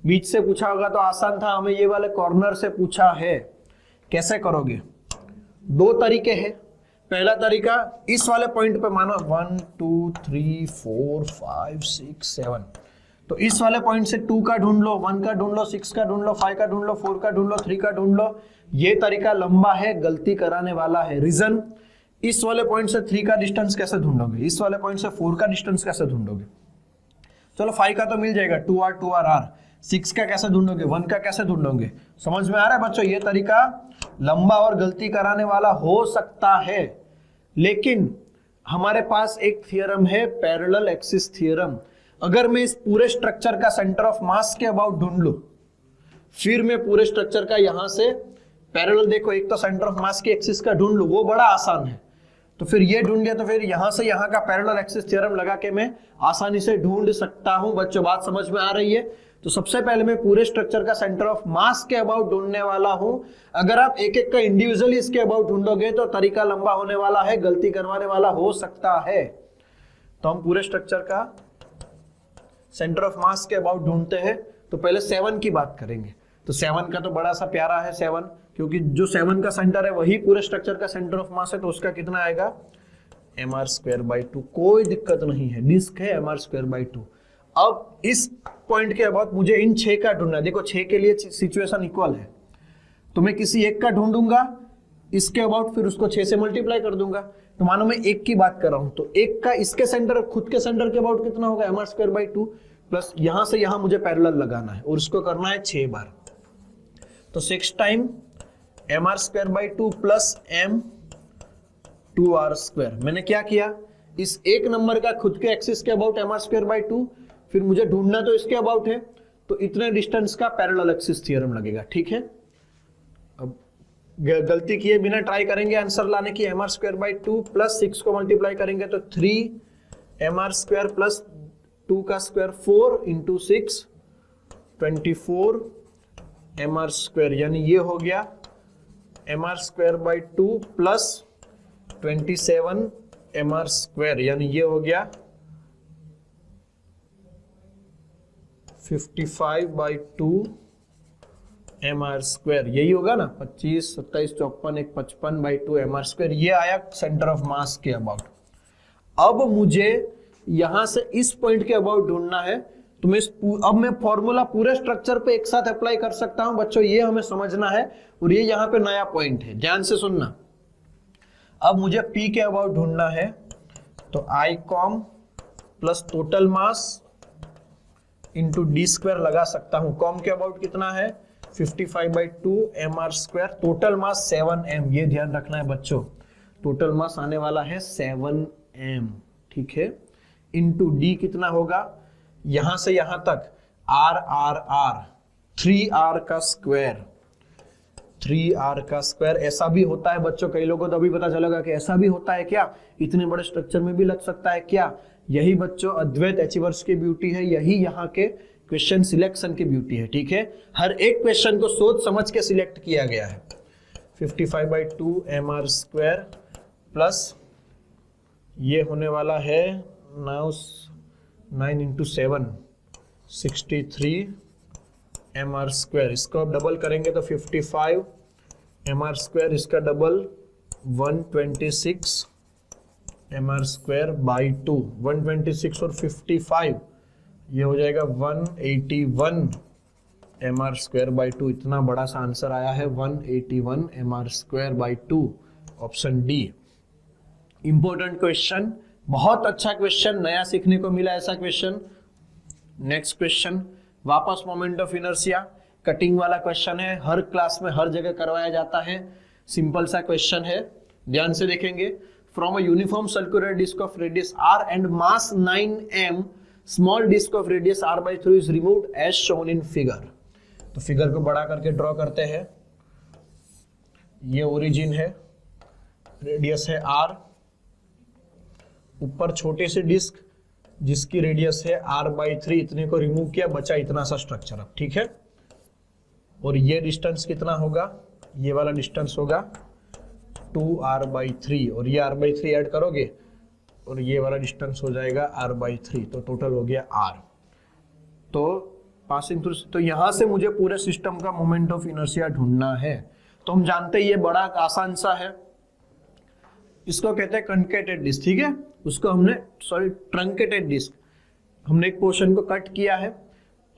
बीच से पूछा होगा तो आसान था, हमें ये वाले कॉर्नर से पूछा है। कैसे करोगे? दो तरीके हैं। पहला तरीका, इस वाले पॉइंट पे मानो 1 2 3 4 5 6 7, तो इस वाले पॉइंट से 2 का ढूंढ लो, 1 का ढूंढ लो, 6 का ढूंढ लो, 5 का ढूंढ लो, 4 का ढूंढ लो, 3 का ढूंढ लो। ये तरीका लंबा है, गलती कराने वाला है। रीजन, इस वाले पॉइंट से 3 का डिस्टेंस कैसे ढूंढोगे? इस वाले पॉइंट से 4 का डिस्टेंस कैसे ढूंढोगे? चलो 5 का तो मिल जाएगा, 2r, 6 का कैसे ढूंढोगे? 1 का कैसे ढूंढोगे? समझ में आ रहा है बच्चों? ये तरीका लंबा और गलती कराने वाला हो सकता है, लेकिन हमारे पास एक थियरम है, पैरेलल एक्सिस थियरम। अगर मैं इस पूरे स्ट्रक्चर का सेंटर ऑफ मास के अबाउट ढूंढ लूं, फिर मैं पूरे स्ट्रक्चर का यहां से पैरेलल, देखो एक तो सेंटर ऑफ मास की एक्सिस का ढूंढ लूं, वो बड़ा आसान है। तो फिर ये ढूंढ लिया, तो फिर यहां से यहां का पैरेलल एक्सिस थ्योरम लगा के मैं आसानी से ढूंढ सकता हूं। बच्चों बात समझ में आ रही है? तो सबसे पहले मैं पूरे स्ट्रक्चर का सेंटर ऑफ मास के अबाउट ढूंढने वाला हूं। अगर आप एक एक का इंडिविजुअली इसके अबाउट ढूंढोगे तो तरीका लंबा होने वाला है, गलती करवाने वाला हो सकता है। तो हम पूरे स्ट्रक्चर का सेंटर ऑफ मास के अबाउट ढूंढते हैं। तो पहले 7 की बात करेंगे। तो 7 का तो बड़ा सा प्यारा है 7, क्योंकि जो 7 का सेंटर है वही पूरे स्ट्रक्चर का सेंटर ऑफ मास है, तो उसका कितना आएगा? mr²/2। कोई दिक्कत नहीं है, डिस्क है mr²/2। अब इस पॉइंट के अबाउट मुझे इन 6 का ढूंढना है। देखो 6 के लिए सिचुएशन इक्वल है, तो मैं किसी एक का ढूंढूंगा इसके अबाउट, फिर उसको 6 से मल्टीप्लाई कर दूंगा। तो मानो मैं एक की बात कर रहा हूं, तो एक का इसके सेंटर, खुद के सेंटर के अबाउट कितना होगा? mr²/2 प्लस यहां से यहां मुझे पैरेलल लगाना है और उसको करना है 6 बार। तो 6 टाइम mr²/2 प्लस m2r²। मैंने क्या किया? इस एक नंबर का खुद के एक्सिस के अबाउट mr²/2, फिर मुझे ढूंढना तो इसके अबाउट है, तो इतने डिस्टेंस का पैरेलल एक्सिस थ्योरम लगेगा। ठीक है, अब गलती किए बिना ट्राई करेंगे आंसर लाने की। mr²/2 प्लस 6 को मल्टीप्लाई करेंगे तो 3mr² प्लस 2 का स्क्वायर 4 इंटू 6 24 mr², यानी ये हो गया mr²/2 प्लस 27 mr², यानी ये हो गया 55/2 mr²। यही होगा ना? 25 27 54 1 55/2 mr²। ये आया सेंटर ऑफ मास के अबाउट। अब मुझे यहां से इस पॉइंट के अबाउट ढूंढना है, तो अब मैं फॉर्मूला पूरे स्ट्रक्चर पे एक साथ अप्लाई कर सकता हूं। बच्चों ये हमें समझना है, और ये यहां पे नया पॉइंट है, ध्यान से सुनना। अब मुझे P के अबाउट ढूंढना है, तो I com plus total mass into d² लगा सकता हूं। कॉम के अबाउट कितना है? 55/2 mr²। टोटल मास 7m, ये ध्यान रखना है बच्चों, टोटल मास आने वाला है 7m। ठीक है, इंटू d कितना होगा? यहां से यहां तक r 3r का स्क्वायर, 3r का स्क्वायर। ऐसा भी होता है बच्चों, कई लोगों को तो अभी पता चलेगा कि ऐसा भी होता है क्या, इतने बड़े स्ट्रक्चर में भी लग सकता है क्या। यही बच्चों अद्वैत अचीवर्स की ब्यूटी है, यही यहाँ के क्वेश्चन सिलेक्शन की ब्यूटी है। ठीक है, हर एक क्वेश्चन को सोच समझ के सिलेक्ट किया गया है। 55/2 mr² प्लस ये होने वाला है 9 इंटू 7 63 mr²। इसको अब डबल करेंगे तो 55 mr², इसका डबल 126 mr²/2। 126 और 55 ये हो जाएगा 181 mr²/2। इतना बड़ा सा आंसर आया है 181 mr²/2, option D. Important question, बहुत अच्छा क्वेश्चन, नया सीखने को मिला ऐसा क्वेश्चन। नेक्स्ट क्वेश्चन, वापस मोमेंट ऑफ इनर्शिया, कटिंग वाला क्वेश्चन है, हर क्लास में हर जगह करवाया जाता है। सिंपल सा क्वेश्चन है, ध्यान से देखेंगे। From a uniform circular disc of radius r and mass 9m, small disc of radius r/3 is removed as shown in figure. तो फिगर को बड़ा करके ड्रॉ करते हैं। ये ओरिजिन है, रेडियस है r, ऊपर छोटे से डिस्क जिसकी रेडियस है r/3, इतने को रिमूव किया, बचा इतना सा स्ट्रक्चर। अब ठीक है, और ये डिस्टेंस कितना होगा, ये वाला डिस्टेंस होगा 2r/3 और ये r/3 ऐड करोगे और ये वाला डिस्टेंस हो जाएगा r/3, तो टोटल हो गया r। तो पासिंग थ्रू, तो यहां से मुझे पूरे सिस्टम का मोमेंट ऑफ इनर्शिया ढूंढना है। तो हम जानते हैं ये बड़ा आसान सा है, इसको कहते हैं कंकेटेड डिस्क, ठीक है। उसको हमने ट्रंकेटेड डिस्क, हमने एक पोर्शन को कट किया है,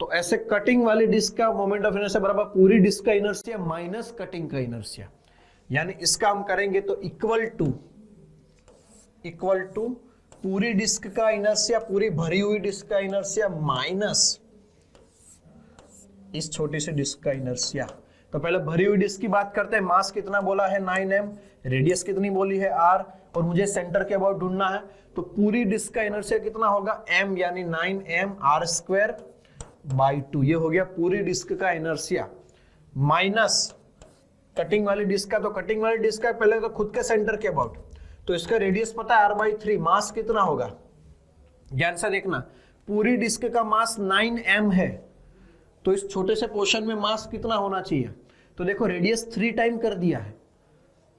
तो ऐसे कटिंग वाली डिस्क का मोमेंट ऑफ इनर्शिया बराबर पूरी डिस्क का इनर्शिया माइनस कटिंग का इनर्शिया, यानी इसका हम करेंगे तो इक्वल टू पूरी डिस्क का इनर्शिया, पूरी भरी हुई डिस्क का इनर्शिया माइनस इस छोटी सी डिस्क का इनर्शिया। तो पहले भरी हुई डिस्क की बात करते हैं। मास कितना बोला है 9m, रेडियस कितनी बोली है r, और मुझे सेंटर के अबाउट ढूंढना है। तो पूरी डिस्क का इनर्शिया कितना होगा m, यानी 9m r²/2, ये हो गया पूरी डिस्क का इनर्शिया, माइनस कटिंग वाली डिस्क का। तो कटिंग वाली डिस्क का पहले तो खुद के सेंटर के अबाउट, तो इसका रेडियस पता है r/3, मास कितना होगा, ध्यान से देखना, पूरी डिस्क का मास 9m है, तो इस छोटे से पोर्शन में मास कितना होना चाहिए। तो देखो रेडियस 3 टाइम कर दिया है,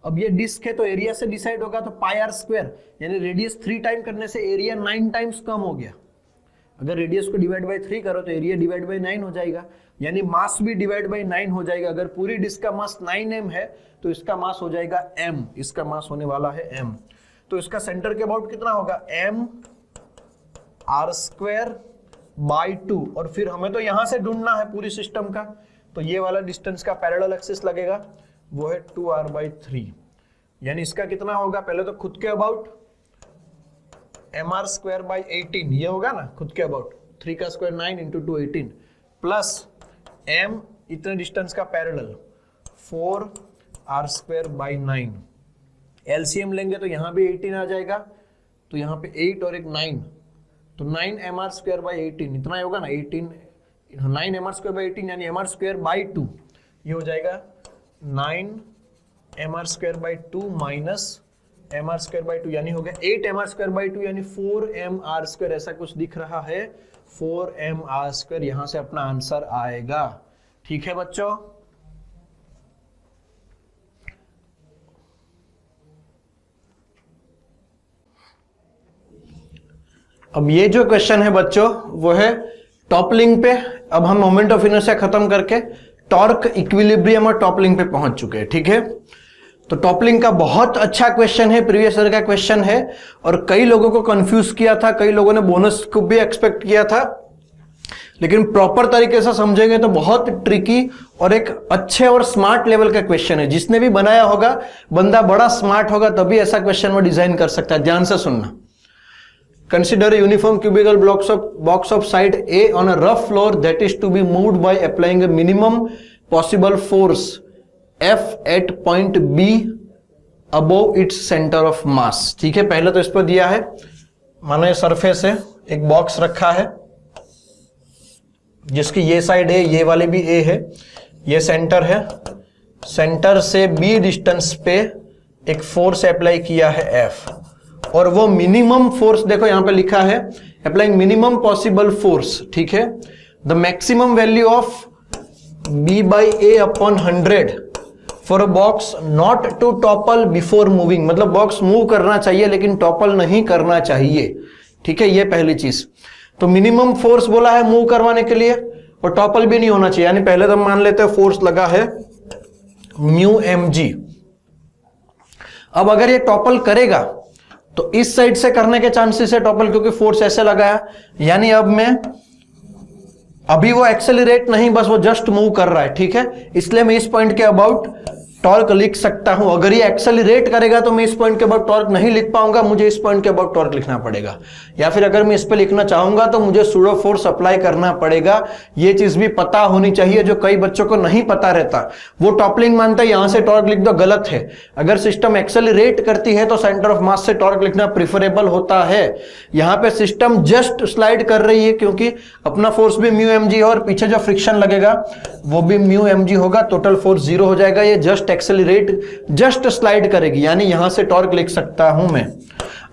अब ये डिस्क है तो एरिया से डिसाइड होगा, तो πr², यानी रेडियस 3 टाइम करने से एरिया 9 टाइम्स कम हो गया। अगर रेडियस को डिवाइड बाय 3 करो तो एरिया डिवाइड बाय 9 हो जाएगा, यानी मास भी डिवाइड बाय 9 हो जाएगा। अगर पूरी डिस्क का मास 9m है तो इसका मास हो जाएगा m, इसका मास होने वाला है m। तो इसका सेंटर के अबाउट कितना होगा m r²/2, और फिर हमें तो यहां से ढूंढना है पूरी सिस्टम का, तो ये वाला डिस्टेंस का पैरेलल एक्सिस लगेगा, वो है 2r/3, यानी इसका कितना होगा, पहले तो खुद के अबाउट mr²/18, ये होगा ना खुद के अबाउट, 3 का स्क्वायर 9 × 2 18, प्लस m इतने डिस्टेंस का पैरेलल 4r²/9, एलसीएम लेंगे तो यहाँ भी 18 आ जाएगा, तो यहाँ पे 8 और एक 9, तो 9mr²/18 इतना ही होगा ना, 9mr²/18 यानी mr²/2, ये हो जाएगा 9mr²/2 माइनस mr²/2, यानी हो गया 8mr²/2, यानी 4mr², ऐसा कुछ दिख रहा है, 4mr², यहां से अपना आंसर आएगा। ठीक है बच्चों, अब ये जो क्वेश्चन है बच्चों वो है टॉपलिंग पे। अब हम मोमेंट ऑफ इनर्शिया खत्म करके टॉर्क, इक्विलिब्रियम और टॉपलिंग पे पहुंच चुके हैं। ठीक है, तो टॉपलिंग का बहुत अच्छा क्वेश्चन है, प्रीवियस ईयर का क्वेश्चन है, और कई लोगों को कंफ्यूज किया था, कई लोगों ने बोनस को भी एक्सपेक्ट किया था, लेकिन प्रॉपर तरीके से समझेंगे तो बहुत ट्रिकी और एक अच्छे और स्मार्ट लेवल का क्वेश्चन है। जिसने भी बनाया होगा बंदा बड़ा स्मार्ट होगा, तभी ऐसा क्वेश्चन वो डिजाइन कर सकता है। ध्यान से सुनना। Consider a uniform cubical box of side A on a rough floor that is to be moved by applying a minimum possible force F at point B above its center of mass। ठीक है, पहले तो इस पर दिया है, मानो ये सरफेस है, एक बॉक्स रखा है जिसकी ये साइड A, ये वाली भी A है, ये सेंटर है, सेंटर से B डिस्टेंस पे एक फोर्स अप्लाई किया है F, और वो मिनिमम फोर्स देखो यहां पे लिखा है अप्लाइंग मिनिमम पॉसिबल फोर्स। ठीक है, the maximum value of B/A/100 for a box not to topple before moving, मतलब बॉक्स मूव करना चाहिए लेकिन टॉपल नहीं करना चाहिए। ठीक है, ये पहली चीज। तो मिनिमम फोर्स बोला है मूव करवाने के लिए, और टॉपल भी नहीं होना चाहिए, यानी पहले तो मान लेते हैं फोर्स लगा है μmg। अब अगर ये टॉपल करेगा तो इस साइड से करने के चांसेस है टॉपल, क्योंकि फोर्स ऐसे लगाया, यानी अभी वो एक्सेलरेट नहीं, बस वो जस्ट मूव कर रहा है। ठीक है, इसलिए मैं इस पॉइंट के अबाउट टॉर्क लिख सकता हूं। अगर ये एक्सेलरेट करेगा तो मैं इस पॉइंट के अबाउट टॉर्क नहीं लिख पाऊंगा, मुझे इस पॉइंट के अबाउट टॉर्क लिखना पड़ेगा, या फिर अगर मैं इस पे लिखना चाहूंगा तो मुझे सूडो फोर्स अप्लाई करना पड़ेगा। ये चीज भी पता होनी चाहिए, जो कई बच्चों को नहीं पता रहता। वो टॉपलिंग मानता है, यहां से टॉर्क लिख दो, गलत है। अगर सिस्टम एक्सेलरेट करती है तो सेंटर ऑफ मास से टॉर्क लिखना प्रिफरेबल होता है। यहां पे सिस्टम जस्ट स्लाइड कर रही है, क्योंकि अपना फोर्स भी μmg है और पीछे जो फ्रिक्शन लगेगा वो भी μmg होगा, टोटल फोर्स 0 हो जाएगा। ये जस्ट एक्सेलरेट, जस्ट स्लाइड करेगी, यानी यहां से टॉर्क लिख सकता हूं मैं।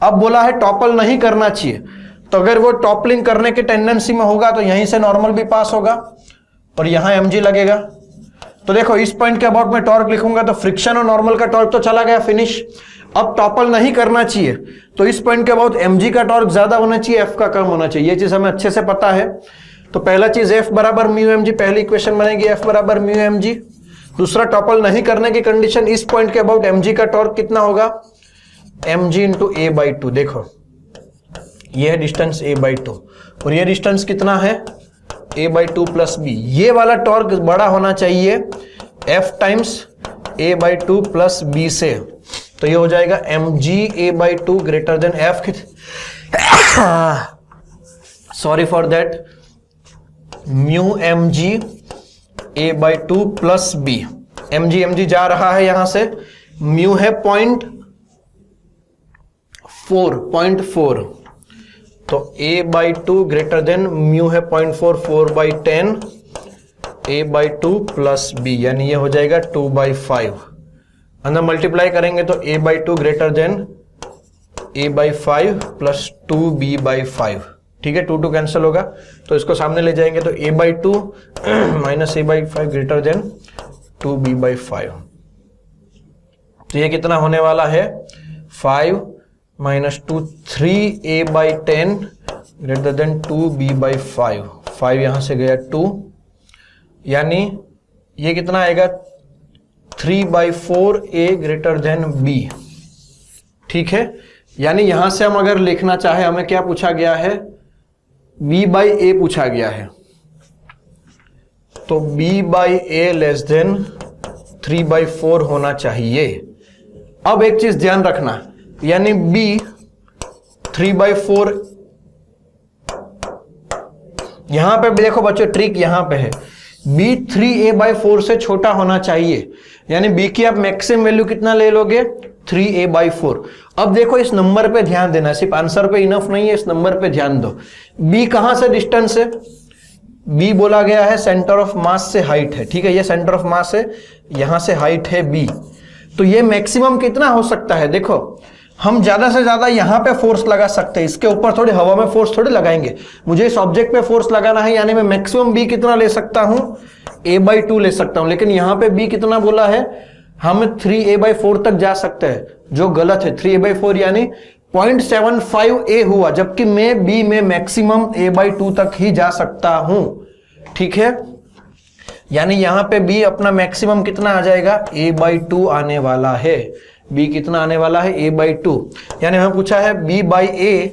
अब बोला है टॉपल नहीं करना चाहिए, तो अगर वो टॉपलिंग करने की टेंडेंसी में होगा तो यहीं से नॉर्मल भी पास होगा और यहां mg लगेगा। तो देखो इस पॉइंट के अबाउट में टॉर्क लिखूंगा तो फ्रिक्शन और नॉर्मल का टॉर्क तो चला गया, फिनिश। अब टॉपल नहीं करना चाहिए, तो इस पॉइंट के अबाउट mg का टॉर्क ज्यादा होना चाहिए, f का कम होना चाहिए, ये चीज हमें अच्छे से पता है। तो पहला चीज f बराबर म्यू mg, पहली इक्वेशन बनेगी f बराबर म्यू mg। दूसरा, टॉपल नहीं करने की कंडीशन, इस पॉइंट के अबाउट mg का टॉर्क कितना होगा, mg इंटू a बाई 2। देखो ये है डिस्टेंस a बाई 2 और ये डिस्टेंस कितना है, a बाई 2 प्लस b। ये वाला टॉर्क बड़ा होना चाहिए f times a by 2 plus b से, तो ये हो जाएगा mg a by 2 greater than f। Sorry for that, mu mg a by 2 plus b। mg जा रहा है यहां से, म्यू है 0.4, तो a by 2 greater than mu है 0.4, 4 by 10 a by 2 plus b, यानी ये हो जाएगा 2 बाई 5। अंदर मल्टीप्लाई करेंगे तो a by 2 greater than a by 5 plus 2b by 5। ठीक है, 2 2 कैंसिल होगा तो इसको सामने ले जाएंगे तो a by 2 minus a by 5 greater than 2b by 5। तो ये कितना होने वाला है, 5 minus 2 3a by 10 greater than 2b by 5। 5 यहां से गया 2, यानी ये कितना आएगा, 3 by 4a greater than b। ठीक है, यानी यहां से हम अगर लिखना चाहे, हमें क्या पूछा गया है, b बाई a पूछा गया है, तो b by a less than 3 by 4 होना चाहिए। अब एक चीज ध्यान रखना, यानी b 3 बाई 4, यहां पे देखो बच्चों ट्रिक यहां पे है, b 3a बाई 4 से छोटा होना चाहिए, यानी b की आप मैक्सिमम वैल्यू कितना ले लोगे, 3a बाई 4। अब देखो इस नंबर पे ध्यान देना, सिर्फ आंसर पे इनफ नहीं है, इस नंबर पे ध्यान दो। b कहां से डिस्टेंस है, b बोला गया है सेंटर ऑफ मास से हाइट है। ठीक है, ये सेंटर ऑफ मास है, यहां से हाइट है b, तो ये मैक्सिमम कितना हो सकता है, देखो हम ज्यादा से ज्यादा यहां पे फोर्स लगा सकते हैं, इसके ऊपर थोड़ी हवा में फोर्स थोड़ी लगाएंगे, मुझे इस ऑब्जेक्ट पे फोर्स लगाना है, यानी मैं मैक्सिमम b कितना ले सकता हूं, a बाई 2 ले सकता हूं। लेकिन यहां पे b कितना बोला है, हम 3a बाई 4 तक जा सकते हैं, जो गलत है। 3a बाई 4 यानी 0.75a हुआ, जबकि मैं b में मैक्सिमम a बाई 2 तक ही जा सकता हूं। ठीक है, यानी यहां पे b अपना मैक्सिमम कितना आ जाएगा, a बाई 2 आने वाला है। b कितना आने वाला है, a बाई 2, यानी हमें पूछा है b बाई a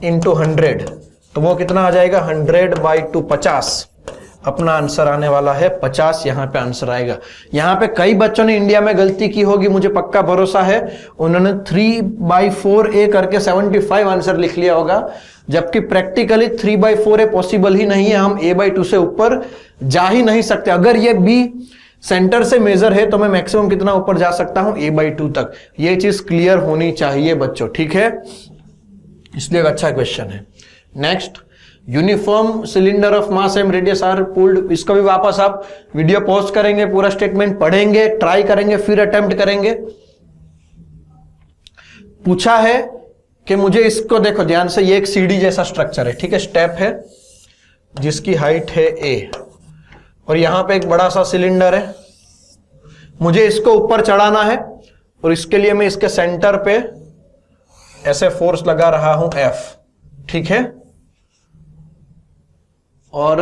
इंटू 100, तो वो कितना आ जाएगा, 100 बाई 2 50। अपना आंसर आने वाला है 50, यहां पे आंसर आएगा। यहां पे कई बच्चों ने इंडिया में गलती की होगी, मुझे पक्का भरोसा है, उन्होंने 3 बाई 4a करके 75 आंसर लिख लिया होगा, जबकि प्रैक्टिकली 3 बाई 4a पॉसिबल ही नहीं है, हम a बाई 2 से ऊपर जा ही नहीं सकते। अगर ये b सेंटर से मेजर है तो मैं मैक्सिमम कितना ऊपर जा सकता हूं, a बाई 2 तक। ये चीज क्लियर होनी चाहिए बच्चों, ठीक है, इसलिए एक अच्छा क्वेश्चन है। Next, uniform cylinder of mass and radius R pulled, इसको भी वापस आप वीडियो पॉज करेंगे, पूरा स्टेटमेंट पढ़ेंगे, ट्राई करेंगे, फिर अटेम्प्ट करेंगे। पूछा है कि मुझे इसको देखो ध्यान से, ये एक सीढ़ी जैसा स्ट्रक्चर है, ठीक है, स्टेप है जिसकी हाइट है a, और यहां पे एक बड़ा सा सिलेंडर है, मुझे इसको ऊपर चढ़ाना है, और इसके लिए मैं इसके सेंटर पे ऐसे फोर्स लगा रहा हूं F, ठीक है, और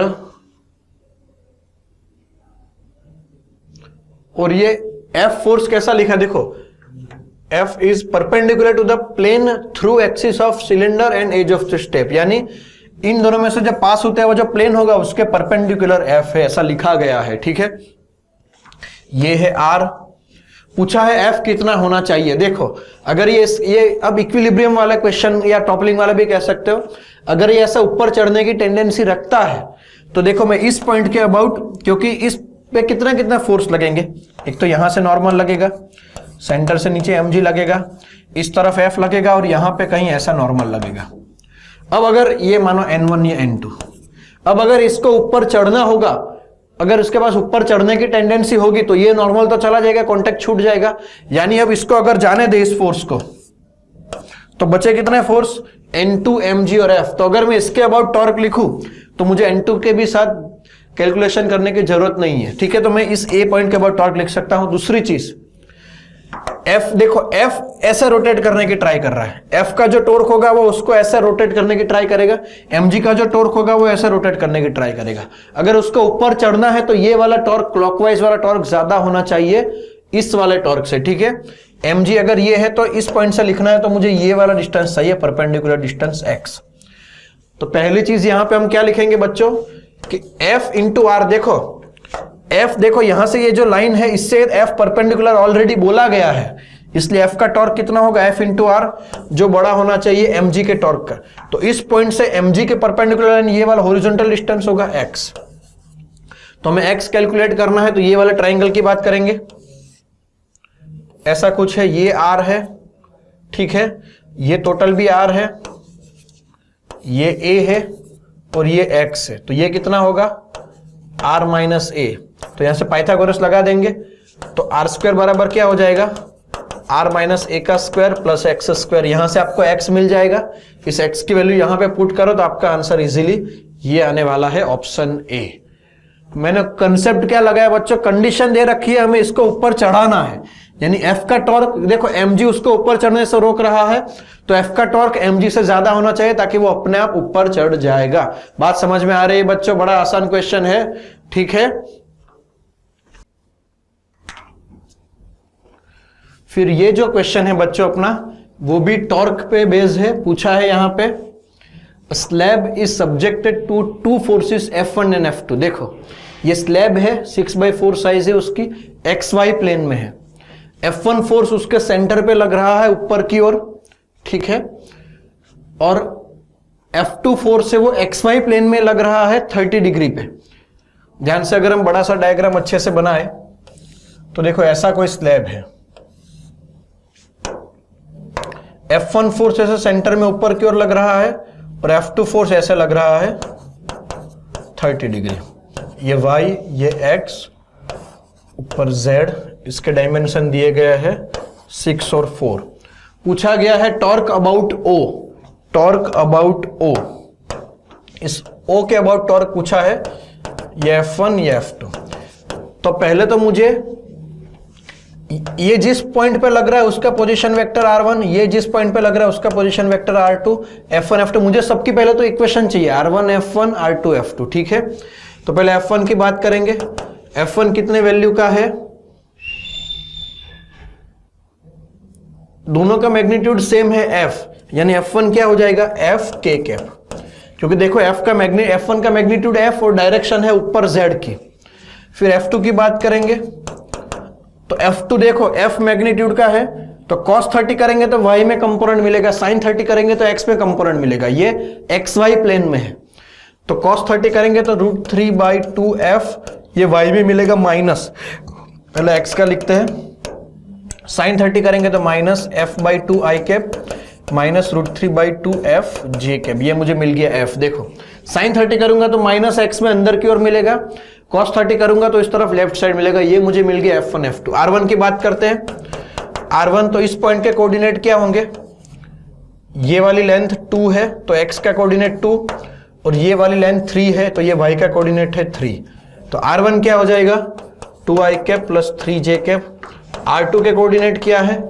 ये F फोर्स कैसा लिखा, देखो F is perpendicular to the plane through axis of cylinder and edge of the step, यानी इन दोनों में से जब पास होता है वो जो प्लेन होगा उसके परपेंडिकुलर F है, ऐसा लिखा गया है, ठीक है। ये है R, पूछा है F कितना होना चाहिए। देखो अगर ये अब इक्विलिब्रियम वाला क्वेश्चन या टॉपलिंग वाला भी कह सकते हो, अगर ये ऐसा ऊपर चढ़ने की टेंडेंसी रखता है तो देखो मैं इस पॉइंट के अबाउट, क्योंकि इस पे कितना कितना फोर्स लगेंगे, एक तो यहां से नॉर्मल लगेगा, सेंटर से नीचे mg लगेगा, इस तरफ F लगेगा, और यहां पे कहीं ऐसा नॉर्मल लगेगा। अब अगर ये मानो n1 या n2, अब अगर इसको ऊपर चढ़ना होगा, अगर इसके पास ऊपर चढ़ने की टेंडेंसी होगी तो ये नॉर्मल तो चला जाएगा, कांटेक्ट छूट जाएगा, यानी अब इसको अगर जाने दे इस फोर्स को तो बचे कितने फोर्स, n2 mg और F। तो अगर मैं इसके अबाउट टॉर्क लिखूं तो मुझे n2 के भी साथ कैलकुलेशन करने की जरूरत नहीं है, ठीक है। तो मैं इस ए पॉइंट के बाद टॉर्क लिख सकता हूं। दूसरी चीज, एफ देखो, एफ ऐसे रोटेट करने की ट्राई कर रहा है, एफ का जो टॉर्क होगा वो उसको ऐसे रोटेट करने की ट्राई करेगा, mg का जो टॉर्क होगा वो ऐसे रोटेट करने की ट्राई करेगा। अगर उसको ऊपर चढ़ना है तो ये वाला टॉर्क, क्लॉकवाइज वाला टॉर्क ज्यादा होना चाहिए इस वाले टॉर्क से, ठीक है। mg अगर ये है तो इस पॉइंट से लिखना है तो मुझे ये वाला डिस्टेंस चाहिए, परपेंडिकुलर डिस्टेंस x। तो पहली चीज यहां पे हम क्या लिखेंगे बच्चों कि f इंटू आर, देखो f, देखो यहां से ये जो लाइन है इससे f परपेंडिकुलर ऑलरेडी बोला गया है, इसलिए f का टॉर्क कितना होगा, f इंटू आर, जो बड़ा होना चाहिए mg के टॉर्क का। तो इस पॉइंट से mg के परपेंडिकुलर लाइन ये वाला हॉरिजॉन्टल डिस्टेंस होगा x। तो हमें x कैलकुलेट करना है तो ये वाले ट्राइंगल की बात करेंगे, ऐसा कुछ है, ये r है, ठीक है, ये टोटल भी r है, ये a है और ये x है, तो ये कितना होगा r माइनस a। तो यहां से पाइथागोरस लगा देंगे तो r स्क्वायर बराबर क्या हो जाएगा, r माइनस a का स्क्वायर प्लस x स्क्वायर। यहां से आपको x मिल जाएगा, इस x की वैल्यू यहां पे पुट करो तो आपका आंसर इजीली ये आने वाला है, ऑप्शन ए। मैंने कंसेप्ट क्या लगाया बच्चों, कंडीशन दे रखी है, हमें इसको ऊपर चढ़ाना है, यानी f का टॉर्क, देखो mg उसको ऊपर चढ़ने से रोक रहा है तो f का टॉर्क mg से ज्यादा होना चाहिए ताकि वो अपने आप ऊपर चढ़ जाएगा। बात समझ में आ रही है बच्चों, बड़ा आसान क्वेश्चन है, ठीक है। फिर ये जो क्वेश्चन है बच्चों अपना, वो भी टॉर्क पे बेस्ड है, पूछा है यहां पे, slab is subjected to two forces F1 and F2। देखो ये स्लैब है, 6/4 साइज है उसकी, XY प्लेन में है, F1 फोर्स उसके सेंटर पे लग रहा है ऊपर की ओर, ठीक है, और F2 फोर्स है वो XY प्लेन में लग रहा है 30 डिग्री पे। ध्यान से अगर हम बड़ा सा डायग्राम अच्छे से बनाए तो देखो ऐसा कोई स्लैब है, F1 फोर्स ऐसे सेंटर में ऊपर की ओर लग रहा है और F2 फोर्स ऐसे लग रहा है 30 डिग्री। ये y, ये x, ऊपर z, इसके डायमेंशन दिए गए हैं 6 और 4। पूछा गया है torque about O, torque about O, इस O के अबाउट टॉर्क पूछा है, ये F1 ये F2। तो पहले तो मुझे ये जिस पॉइंट पे लग रहा है उसका पोजीशन वेक्टर r1, ये जिस पॉइंट पे लग रहा है उसका position vector r2, f1 f2, मुझे सबकी पहले तो इक्वेशन चाहिए, r1 f1 r2 f2, ठीक है। तो पहले f1 की बात करेंगे, f1 कितने वैल्यू का है, दोनों का मैग्नीट्यूड सेम है f, यानी f1 क्या हो जाएगा, f k कैप, क्योंकि देखो f1 का मैग्नीट्यूड f और डायरेक्शन है ऊपर z की। फिर f2 की बात करेंगे तो F2 देखो F मैग्नीट्यूड का है तो cos 30 करेंगे तो y में कंपोनेंट मिलेगा, sin 30 करेंगे तो x में कंपोनेंट मिलेगा, ये xy प्लेन में है। तो cos 30 करेंगे तो √3/2f, ये y में मिलेगा माइनस, पहले x का लिखते हैं, sin 30 करेंगे तो minus f/2 i cap minus √3/2f j cap, ये मुझे मिल गया f। देखो sin 30 करूंगा तो माइनस x में अंदर की ओर मिलेगा, cos 30 करूंगा तो इस तरफ लेफ्ट साइड मिलेगा, ये मुझे मिल गया F1 F2। R1 की बात करते हैं, R1 तो इस पॉइंट के कोऑर्डिनेट क्या होंगे, ये वाली लेंथ 2 है तो x का कोऑर्डिनेट 2 और ये वाली लेंथ 3 है तो ये y का कोऑर्डिनेट है 3। तो R1 क्या हो जाएगा 2i cap plus 3j cap. R2 के कोऑर्डिनेट क्या है,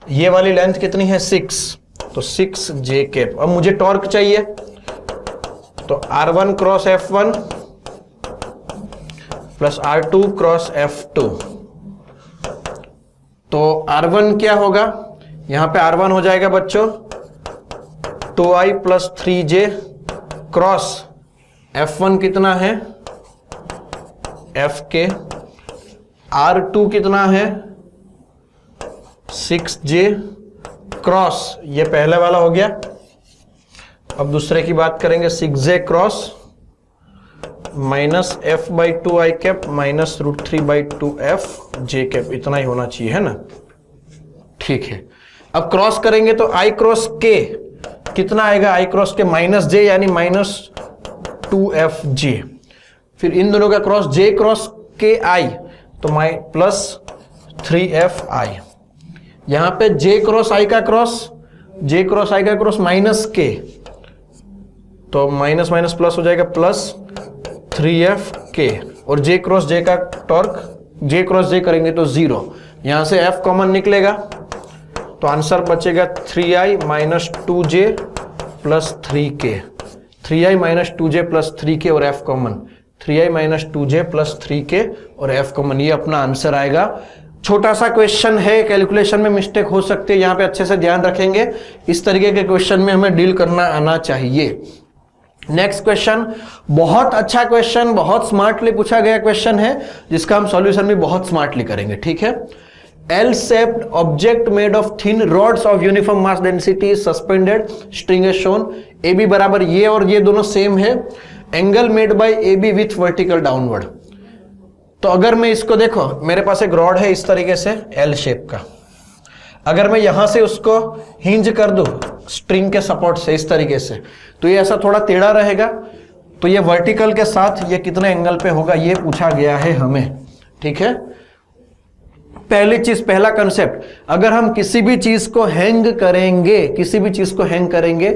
ये वाली लेंथ कितनी है 6, तो 6j कैप। अब मुझे टॉर्क चाहिए तो R1 cross F1 plus R2 cross F2। तो R1 क्या होगा, यहां पे R1 हो जाएगा बच्चों 2i plus 3j cross F1 कितना है Fk, R2 कितना है 6j क्रॉस, ये पहले वाला हो गया। अब दूसरे की बात करेंगे, 6j cross minus f/2 i cap minus √3/2f j cap, इतना ही होना चाहिए, है ना, ठीक है। अब क्रॉस करेंगे तो i क्रॉस k कितना आएगा, i क्रॉस के माइनस j यानी माइनस 2fj। फिर इन दोनों का cross j cross k i तो प्लस 3fi। यहां पे j क्रॉस i का क्रॉस माइनस k, तो माइनस माइनस प्लस हो जाएगा प्लस 3f के, और जे क्रॉस जे का टॉर्क जे क्रॉस जे करेंगे तो 0, यहां से F कॉमन निकलेगा तो आंसर बचेगा 3i minus 2j plus 3k, 3i minus 2j plus 3k और F common, 3i minus 2j plus 3k और F कॉमन, ये अपना आंसर आएगा। छोटा सा क्वेश्चन है, कैलकुलेशन में मिस्टेक हो सकती है, यहाँ पे अच्छे से ध्यान रखेंगे, इस तरीके के क्वेश्चन में हमें डील करना आना चाहिए। नेक्स्ट क्वेश्चन, बहुत अच्छा क्वेश्चन, बहुत स्मार्टली पूछा गया क्वेश्चन है, जिसका हम सॉल्यूशन भी बहुत स्मार्टली करेंगे, ठीक है। L shaped object made of thin rods of uniform mass density is suspended, string is shown, AB बराबर ये और ये दोनों सेम है, angle made by AB with vertical downward. तो अगर मैं इसको देखो, मेरे पास एक रॉड है इस तरीके से L शेप का, अगर मैं यहां से उसको हिंज कर दूं स्ट्रिंग के सपोर्ट से इस तरीके से, तो ये ऐसा थोड़ा टेढ़ा रहेगा, तो ये वर्टिकल के साथ ये कितने एंगल पे होगा ये पूछा गया है हमें, ठीक है। पहली चीज, पहला कंसेप्ट, अगर हम किसी भी चीज को हैंग करेंगे, किसी भी चीज को हैंग करेंगे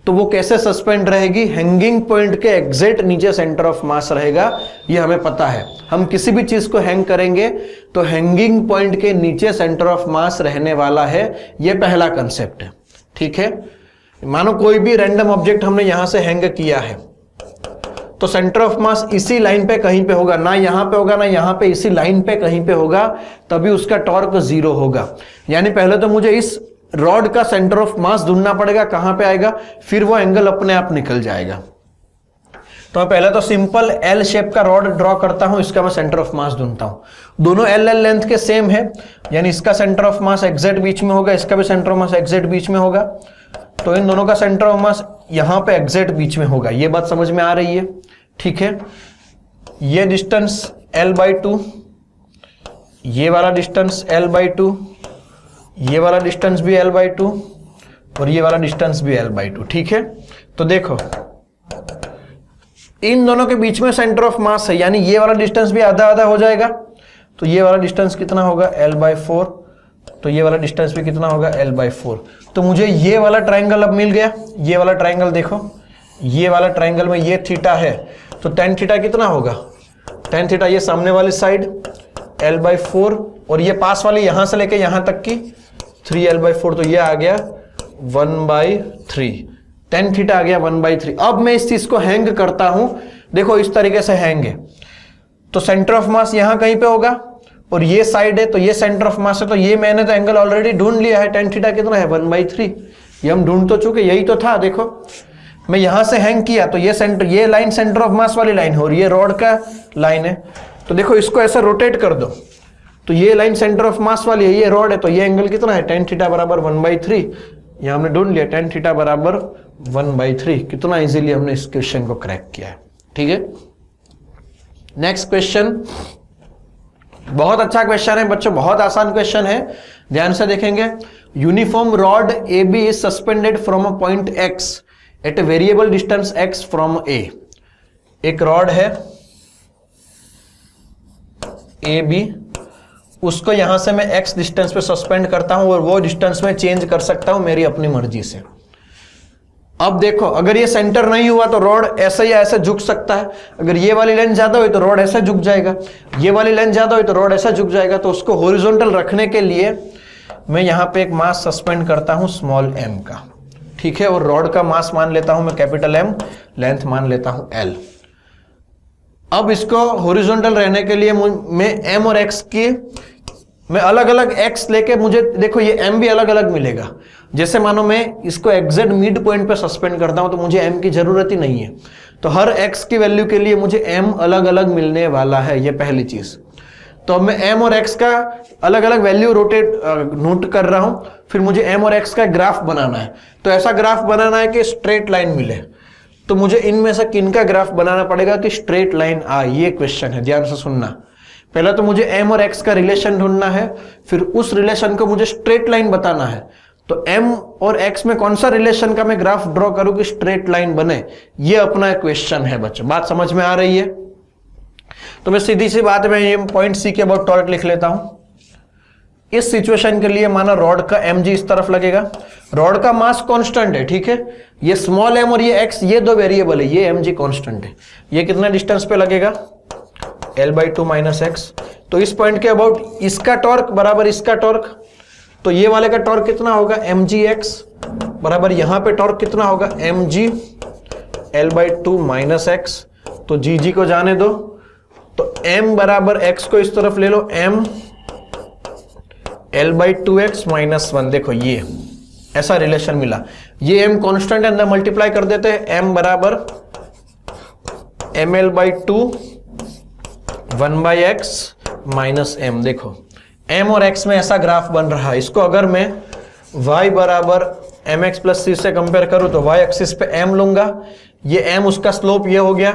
तो वो कैसे सस्पेंड रहेगी, हैंगिंग पॉइंट के एग्जैक्ट नीचे सेंटर ऑफ मास रहेगा, ये हमें पता है। हम किसी भी चीज को हैंग करेंगे तो हैंगिंग पॉइंट के नीचे सेंटर ऑफ मास रहने वाला है, ये पहला कंसेप्ट है, ठीक है। मानो कोई भी रैंडम ऑब्जेक्ट हमने यहां से हैंग किया है तो सेंटर ऑफ मास इसी लाइन पे कहीं पे होगा, ना यहां पे होगा ना यहां पे, इसी लाइन पे कहीं पे होगा, तभी उसका टॉर्क 0 होगा। यानी पहले तो मुझे इस रॉड का सेंटर ऑफ मास ढूंढना पड़ेगा, कहां पे आएगा, फिर वो एंगल अपने आप निकल जाएगा। तो मैं पहले तो सिंपल L शेप का रॉड ड्रॉ करता हूं, इसका मैं सेंटर ऑफ मास ढूंढता हूं। दोनों L लेंथ के सेम है, यानी इसका सेंटर ऑफ मास एग्जैक्ट बीच में होगा, इसका भी सेंटर ऑफ मास एग्जैक्ट बीच में होगा, तो इन दोनों का सेंटर ऑफ मास यहां पे एग्जैक्ट बीच में होगा। ये बात समझ में आ रही है, ठीक है। ये डिस्टेंस L/2, ये वाला डिस्टेंस L/2, ये वाला डिस्टेंस भी L/2 और ये वाला डिस्टेंस भी L/2, ठीक है। तो देखो इन दोनों के बीच में सेंटर ऑफ मास है, यानी ये वाला डिस्टेंस भी आधा आधा हो जाएगा, तो ये वाला डिस्टेंस कितना होगा L/4, तो ये वाला डिस्टेंस भी कितना होगा L/4। तो मुझे ये वाला ट्राइंगल अब मिल गया, ये वाला ट्राइंगल देखो, ये वाला ट्राइंगल में ये थीटा है, तो tan थीटा कितना होगा, tan थीटा ये सामने वाली साइड L/4 और ये पास वाली यहां से लेके यहां तक की 3L/4, तो ये आ गया 1/3, tan थीटा आ गया 1/3। अब मैं इस चीज को हैंग करता हूं, देखो इस तरीके से हैंग है, तो सेंटर ऑफ मास यहां कहीं पे होगा और ये साइड है तो ये सेंटर ऑफ मास है, तो ये मैंने तो एंगल ऑलरेडी ढूंढ लिया है, tan थीटा कितना है 1/3, ये हम ढूंढ तो चुके, यही तो था। देखो मैं यहां से हैंग किया तो ये सेंटर, ये लाइन सेंटर ऑफ मास वाली लाइन है और ये रॉड का लाइन है, तो देखो इसको ऐसा रोटेट कर दो, तो ये लाइन सेंटर ऑफ मास वाली है, ये रॉड है, तो ये एंगल कितना है tan थीटा बराबर 1/3, ये हमने ढूंढ लिया tan थीटा बराबर 1/3। कितना इजीली हमने इस क्वेश्चन को क्रैक किया है, ठीक है। नेक्स्ट क्वेश्चन, बहुत अच्छा क्वेश्चन है बच्चों, बहुत आसान क्वेश्चन है, ध्यान से देखेंगे। Uniform rod AB is suspended from a point X at a variable distance X from A। एक रॉड है AB, उसको यहां से मैं X डिस्टेंस पे सस्पेंड करता हूं और वो डिस्टेंस में चेंज कर सकता हूं मेरी अपनी मर्जी से। अब देखो अगर ये सेंटर नहीं हुआ तो रॉड ऐसे या ऐसे झुक सकता है, अगर ये वाली लेंथ ज्यादा हुई तो रॉड ऐसा झुक जाएगा, ये वाली लेंथ ज्यादा हुई तो रॉड ऐसा झुक जाएगा। तो उसको हॉरिजॉन्टल रखने के लिए मैं यहां पे एक मास सस्पेंड करता हूं स्मॉल m का, ठीक है, और रॉड का मास मान लेता हूं मैं कैपिटल M, लेंथ मान लेता हूं L। अब इसको हॉरिजॉन्टल रहने के लिए मैं M और X की मैं अलग अलग X लेके, मुझे देखो ये M भी अलग अलग मिलेगा। जैसे मानो मैं इसको एग्जैक्ट मिड पॉइंट पे सस्पेंड करता हूं तो मुझे M की जरूरत ही नहीं है, तो हर X की वैल्यू के लिए मुझे M अलग अलग मिलने वाला है, ये पहली चीज। तो अब मैं M और X का अलग अलग वैल्यू नोट कर रहा हूं, फिर मुझे M और X का ग्राफ बनाना है। तो ऐसा ग्राफ बनाना है कि स्ट्रेट लाइन मिले, तो मुझे इनमें से किन का ग्राफ बनाना पड़ेगा कि स्ट्रेट लाइन आए, ये क्वेश्चन है, ध्यान से सुनना। पहले तो मुझे M और X का रिलेशन ढूंढना है, फिर उस रिलेशन को मुझे स्ट्रेट लाइन बताना है। तो M और X में कौन सा रिलेशन का मैं ग्राफ ड्रॉ करूं कि स्ट्रेट लाइन बने, ये अपना क्वेश्चन है बच्चों। बात समझ में आ रही है? तो मैं सीधी सी बात में ये पॉइंट C के अबाउट टॉर्क लिख लेता हूं। इस सिचुएशन के लिए माना रॉड का mg इस तरफ लगेगा रॉड का मास कांस्टेंट है, ठीक है। ये स्मॉल एम और ये एक्स, ये दो वेरिएबल है, ये mg कांस्टेंट है। ये कितना डिस्टेंस पे लगेगा, L/2 माइनस एक्स। तो इस पॉइंट के अबाउट इसका टॉर्क बराबर इसका टॉर्क, तो ये वाले का टॉर्क कितना होगा, mgx बराबर यहां पे टॉर्क कितना होगा, mg L/2 माइनस एक्स। तो gg को जाने दो, तो m बराबर x को इस तरफ ले लो, m L/2x माइनस 1। देखो ये ऐसा रिलेशन मिला, ये m कांस्टेंट है, अंदर मल्टीप्लाई कर देते हैं, m बराबर mL/2 1/x माइनस m। देखो m और x में ऐसा ग्राफ बन रहा है। इसको अगर मैं y बराबर mx प्लस c से कंपेयर करूं तो y एक्सिस पे m लूंगा, ये m उसका स्लोप ये हो गया,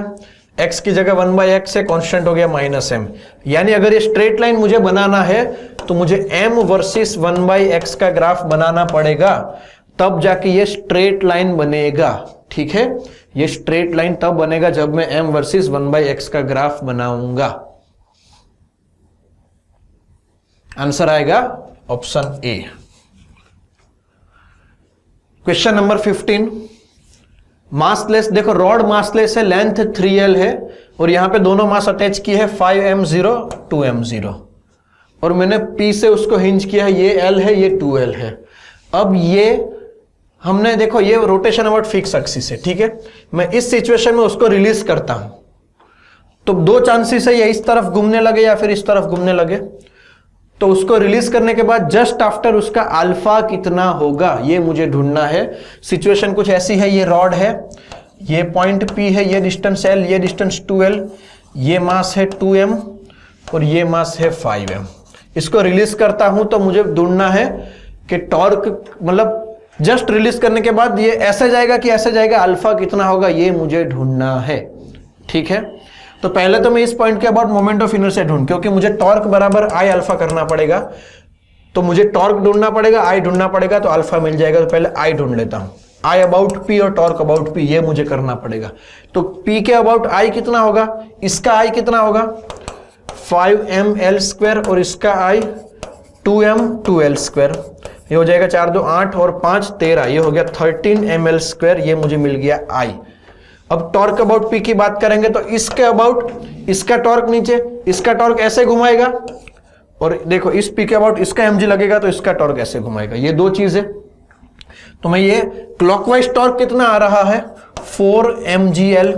x की जगह 1/x से कांस्टेंट हो गया माइनस m। यानी अगर ये स्ट्रेट लाइन मुझे बनाना है तो मुझे m वर्सेस 1/x का ग्राफ बनाना पड़ेगा, तब जाके ये स्ट्रेट लाइन बनेगा, ठीक है। ये स्ट्रेट लाइन तब बनेगा जब मैं m वर्सेस 1/x का ग्राफ बनाऊंगा। आंसर आएगा option A. Question number 15, massless. देखो रॉड मासलेस है, लेंथ 3l है और यहां पे दोनों मास अटैच की है 5m0 2m0 और मैंने P से उसको हिंज किया है, ये L है ये 2l है। अब ये हमने देखो ये रोटेशन अबाउट फिक्स एक्सिस है, ठीक है। मैं इस सिचुएशन में उसको रिलीज करता हूं तो दो चांसेस है, ये इस तरफ घूमने लगे या फिर इस तरफ घूमने लगे। तो उसको रिलीज करने के बाद जस्ट आफ्टर उसका अल्फा कितना होगा ये मुझे ढूंढना है। सिचुएशन कुछ ऐसी है, ये रॉड है, ये पॉइंट P है, ये डिस्टेंस L, ये डिस्टेंस 2l, ये मास है 2m और ये मास है 5m। इसको रिलीज करता हूं तो मुझे ढूंढना है कि टॉर्क, मतलब जस्ट रिलीज करने के बाद ये ऐसे जाएगा कि ऐसे जाएगा, अल्फा कितना होगा ये मुझे ढूंढना है, ठीक है। तो पहले तो मैं इस पॉइंट के अबाउट मोमेंट ऑफ इनर्शिया ढूंढ, क्योंकि मुझे टॉर्क बराबर आई अल्फा करना पड़ेगा, तो मुझे टॉर्क ढूंढना पड़ेगा, आई ढूंढना पड़ेगा, तो अल्फा मिल जाएगा। तो पहले आई ढूंढ लेता हूं, आई अबाउट पी और टॉर्क अबाउट पी, ये मुझे करना पड़ेगा। तो पी के अबाउट आई कितना होगा, इसका आई कितना होगा 5ml² और इसका आई 2m 2l²। ये हो जाएगा 4 2 8 और 5 13, ये हो गया 13ml², ये मुझे मिल गया आई। अब टॉर्क अबाउट पी की बात करेंगे तो इसके अबाउट इसका टॉर्क नीचे, इसका टॉर्क ऐसे घुमाएगा और देखो इस पी के अबाउट इसका mg लगेगा तो इसका टॉर्क ऐसे घुमाएगा, ये दो चीजें। तो मैं ये क्लॉकवाइज टॉर्क कितना आ रहा है 4mgl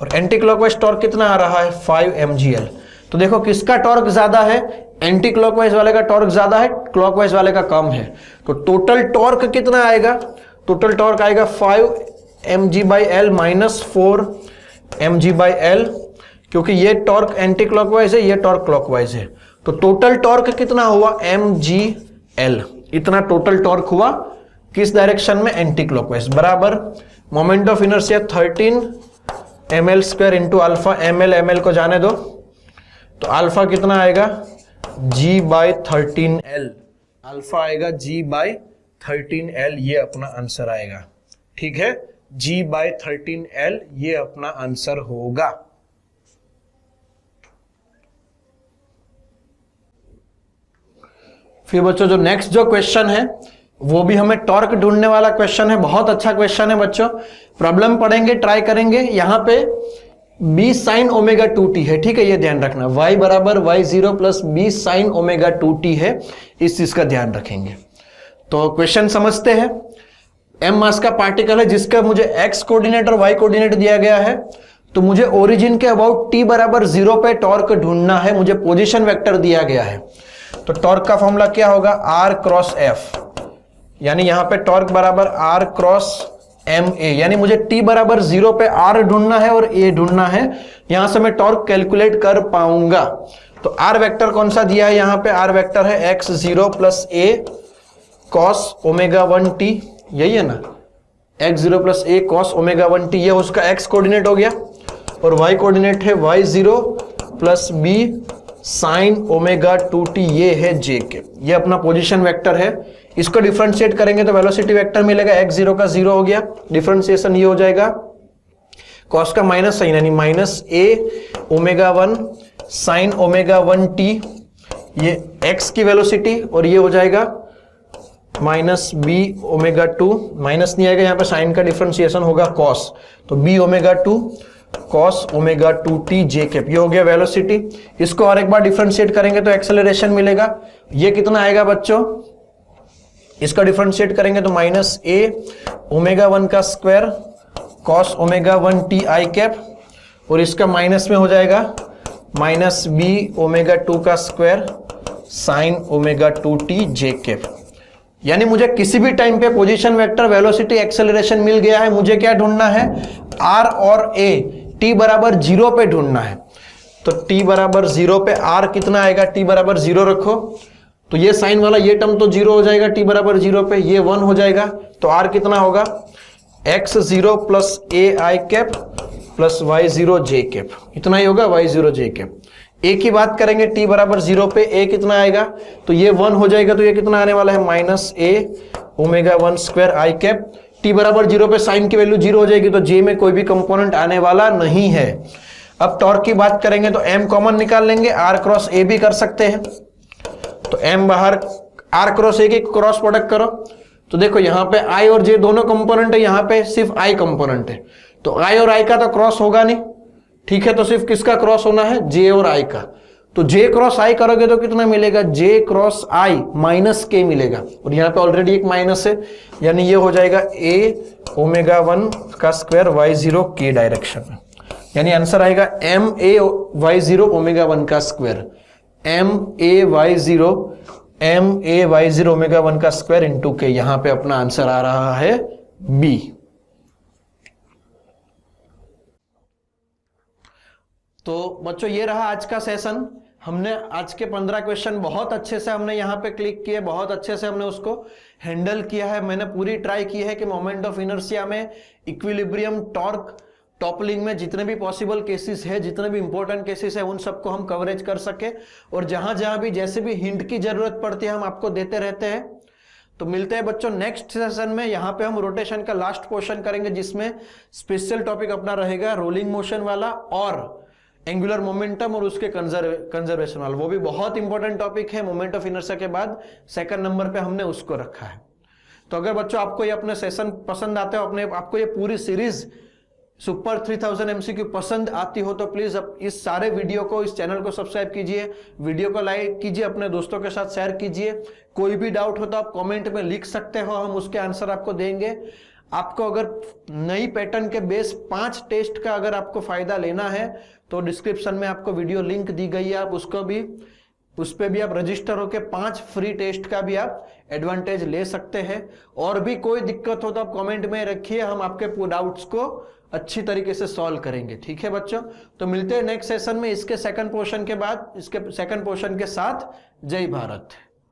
और एंटी क्लॉकवाइज टॉर्क कितना आ रहा है 5mgl। तो देखो किसका टॉर्क ज्यादा है, एंटी क्लॉकवाइज वाले का टॉर्क ज्यादा है, क्लॉकवाइज वाले का कम है। तो टोटल टॉर्क कितना आएगा, टोटल टॉर्क आएगा 5mg/l माइनस 4mg/l, क्योंकि ये टॉर्क एंटी क्लॉकवाइज है, ये टॉर्क क्लॉकवाइज है। तो टोटल टॉर्क कितना हुआ mgl, इतना टोटल टॉर्क हुआ किस डायरेक्शन में, एंटी क्लॉकवाइज, बराबर moment of inertia 13ml² into alpha, ml को जाने दो, तो अल्फा कितना आएगा g/13l, अल्फा आएगा g/13l, ये अपना आंसर आएगा, ठीक है। g/13l ये अपना आंसर होगा। फिर बच्चों जो नेक्स्ट जो क्वेश्चन है वो भी हमें टॉर्क ढूंढने वाला क्वेश्चन है, बहुत अच्छा क्वेश्चन है बच्चों। प्रॉब्लम पढ़ेंगे, ट्राई करेंगे। यहां पे b sin ओमेगा 2t है, ठीक है, ये ध्यान रखना, y बराबर y0 plus b sin omega 2t है, इस चीज का ध्यान रखेंगे। तो क्वेश्चन समझते हैं। m मास का पार्टिकल है जिसका मुझे x कोऑर्डिनेट और y कोऑर्डिनेट दिया गया है, तो मुझे ओरिजिन के अबाउट t बराबर 0 पे टॉर्क ढूंढना है, मुझे पोजीशन वेक्टर दिया गया है। तो टॉर्क का फॉर्मूला क्या होगा r क्रॉस f, यानी यहां पे टॉर्क बराबर r क्रॉस ma, यानी मुझे t बराबर 0 पे r ढूंढना है और a ढूंढना है, यहां से मैं टॉर्क कैलकुलेट कर पाऊंगा। तो r वेक्टर कौन सा दिया है, यहां पे r वेक्टर है x0 plus a cos omega 1t, यही है ना, x0 plus a cos omega 1t, ये उसका x कोऑर्डिनेट हो गया, और y कोऑर्डिनेट है y0 plus b sine omega 2t, ये है j के, ये अपना पोजीशन वेक्टर है। इसको डिफरेंशिएट करेंगे तो वेलोसिटी वेक्टर मिलेगा, x0 का 0 हो गया, डिफरेंशिएशन ये हो जाएगा cos का माइनस साइन, यानी minus a omega 1 sine omega 1t, ये x की वेलोसिटी, और ये हो जाएगा माइनस बी ओमेगा 2, माइनस नहीं आएगा यहाँ पे, साइन का डिफरेंशिएशन होगा कॉस, तो B omega 2 cos omega 2 T J cap, ये हो गया वेलोसिटी। इसको और एक बार डिफरेंशिएट करेंगे तो एक्सेलरेशन मिलेगा। ये कितना आएगा बच्चों, इसका डिफरेंशिएट करेंगे तो माइनस ए ओमेगा 1 का square cos omega 1 T I cap, और इसका माइनस में हो जाएगा माइनस बी ओमेगा 2 का square sine omega 2 T J cap. यानी मुझे किसी भी टाइम पे पोजीशन वेक्टर, वेलोसिटी, एक्सेलरेशन मिल गया है, मुझे क्या ढूंढना है, आर और ए टी बराबर 0 पे ढूंढना है। तो टी बराबर 0 पे आर कितना आएगा, टी बराबर 0 रखो, तो ये साइन वाला ये टर्म तो 0 हो जाएगा टी बराबर 0 पे, ये 1 हो जाएगा, तो आर कितना होगा x0 प्लस ए आई कैप प्लस y0 जे कैप, इतना ही होगा y0 जे कैप। ए की बात करेंगे t बराबर 0 पे, ए कितना आएगा, तो ये 1 हो जाएगा, तो ये कितना आने वाला है माइनस ए ओमेगा 1 स्क्वायर आई कैप। t बराबर 0 पे साइन की वैल्यू 0 हो जाएगी, तो जे में कोई भी कंपोनेंट आने वाला नहीं है। अब टॉर्क की बात करेंगे तो m कॉमन निकाल लेंगे, r क्रॉस ए भी कर सकते हैं, तो m बाहर, r क्रॉस ए की क्रॉस प्रोडक्ट करो, तो देखो यहाँ पे i और j दोनों कंपोनेंट है, यहाँ पे सिर्फ i कंपोनेंट है, तो i और i का तो क्रॉस होगा नहीं, ठीक है, तो सिर्फ किसका क्रॉस होना है, j और i का। तो j क्रॉस i करोगे तो कितना मिलेगा, j cross i minus k मिलेगा, और यहाँ पे ऑलरेडी एक माइनस है, यानी ये हो जाएगा a ओमेगा 1 का स्क्वायर y0 k डायरेक्शन में, यानी आंसर आएगा m a y0 ओमेगा 1 का square, m a y0 omega 1 का स्क्वायर इंटू के, यहां पे अपना आंसर आ रहा है b। तो बच्चों ये रहा आज का सेशन। हमने आज के 15 क्वेश्चन बहुत अच्छे से हमने यहाँ पे क्लिक किए, बहुत अच्छे से हमने उसको हैंडल किया है। मैंने पूरी ट्राई की है कि मोमेंट ऑफ इनर्शिया में, इक्विलिब्रियम, टॉर्क, टॉपलिंग में जितने भी पॉसिबल केसेस है, जितने भी इंपॉर्टेंट केसेस है, उन सबको हम कवरेज कर सके, और जहां जहां भी जैसे भी हिंट की जरूरत पड़ती है हम आपको देते रहते हैं। तो मिलते हैं बच्चों नेक्स्ट सेशन में। यहाँ पे हम रोटेशन का लास्ट पोर्शन करेंगे, जिसमें स्पेशल टॉपिक अपना रहेगा रोलिंग मोशन वाला और एंगुलर मोमेंटम और उसके कंजर्वेशन वाला। वो भी बहुत इंपॉर्टेंट टॉपिक है, मोमेंट ऑफ इनर्शिया के बाद सेकंड नंबर पे हमने उसको रखा है। तो अगर बच्चों आपको ये अपने सेशन पसंद आते हो, अपने आपको ये पूरी सीरीज सुपर 3000 MCQ पसंद आती हो, तो प्लीज अब इस सारे वीडियो को, इस चैनल को सब्सक्राइब कीजिए, वीडियो को लाइक कीजिए, अपने दोस्तों के साथ शेयर कीजिए। कोई भी डाउट हो तो आप कमेंट में लिख सकते हो, हम उसके आंसर आपको देंगे। आपको अगर नई पैटर्न के बेस 5 टेस्ट का अगर आपको फायदा लेना है तो डिस्क्रिप्शन में आपको वीडियो लिंक दी गई है, आप उसको भी, उस पर भी आप रजिस्टर होकर 5 फ्री टेस्ट का भी आप एडवांटेज ले सकते हैं। और भी कोई दिक्कत हो तो आप कमेंट में रखिए, हम आपके डाउट्स को अच्छी तरीके से सॉल्व करेंगे। ठीक है बच्चों, तो मिलते हैं नेक्स्ट सेशन में इसके सेकंड पोर्शन के बाद, इसके सेकंड पोर्शन के साथ। जय भारत।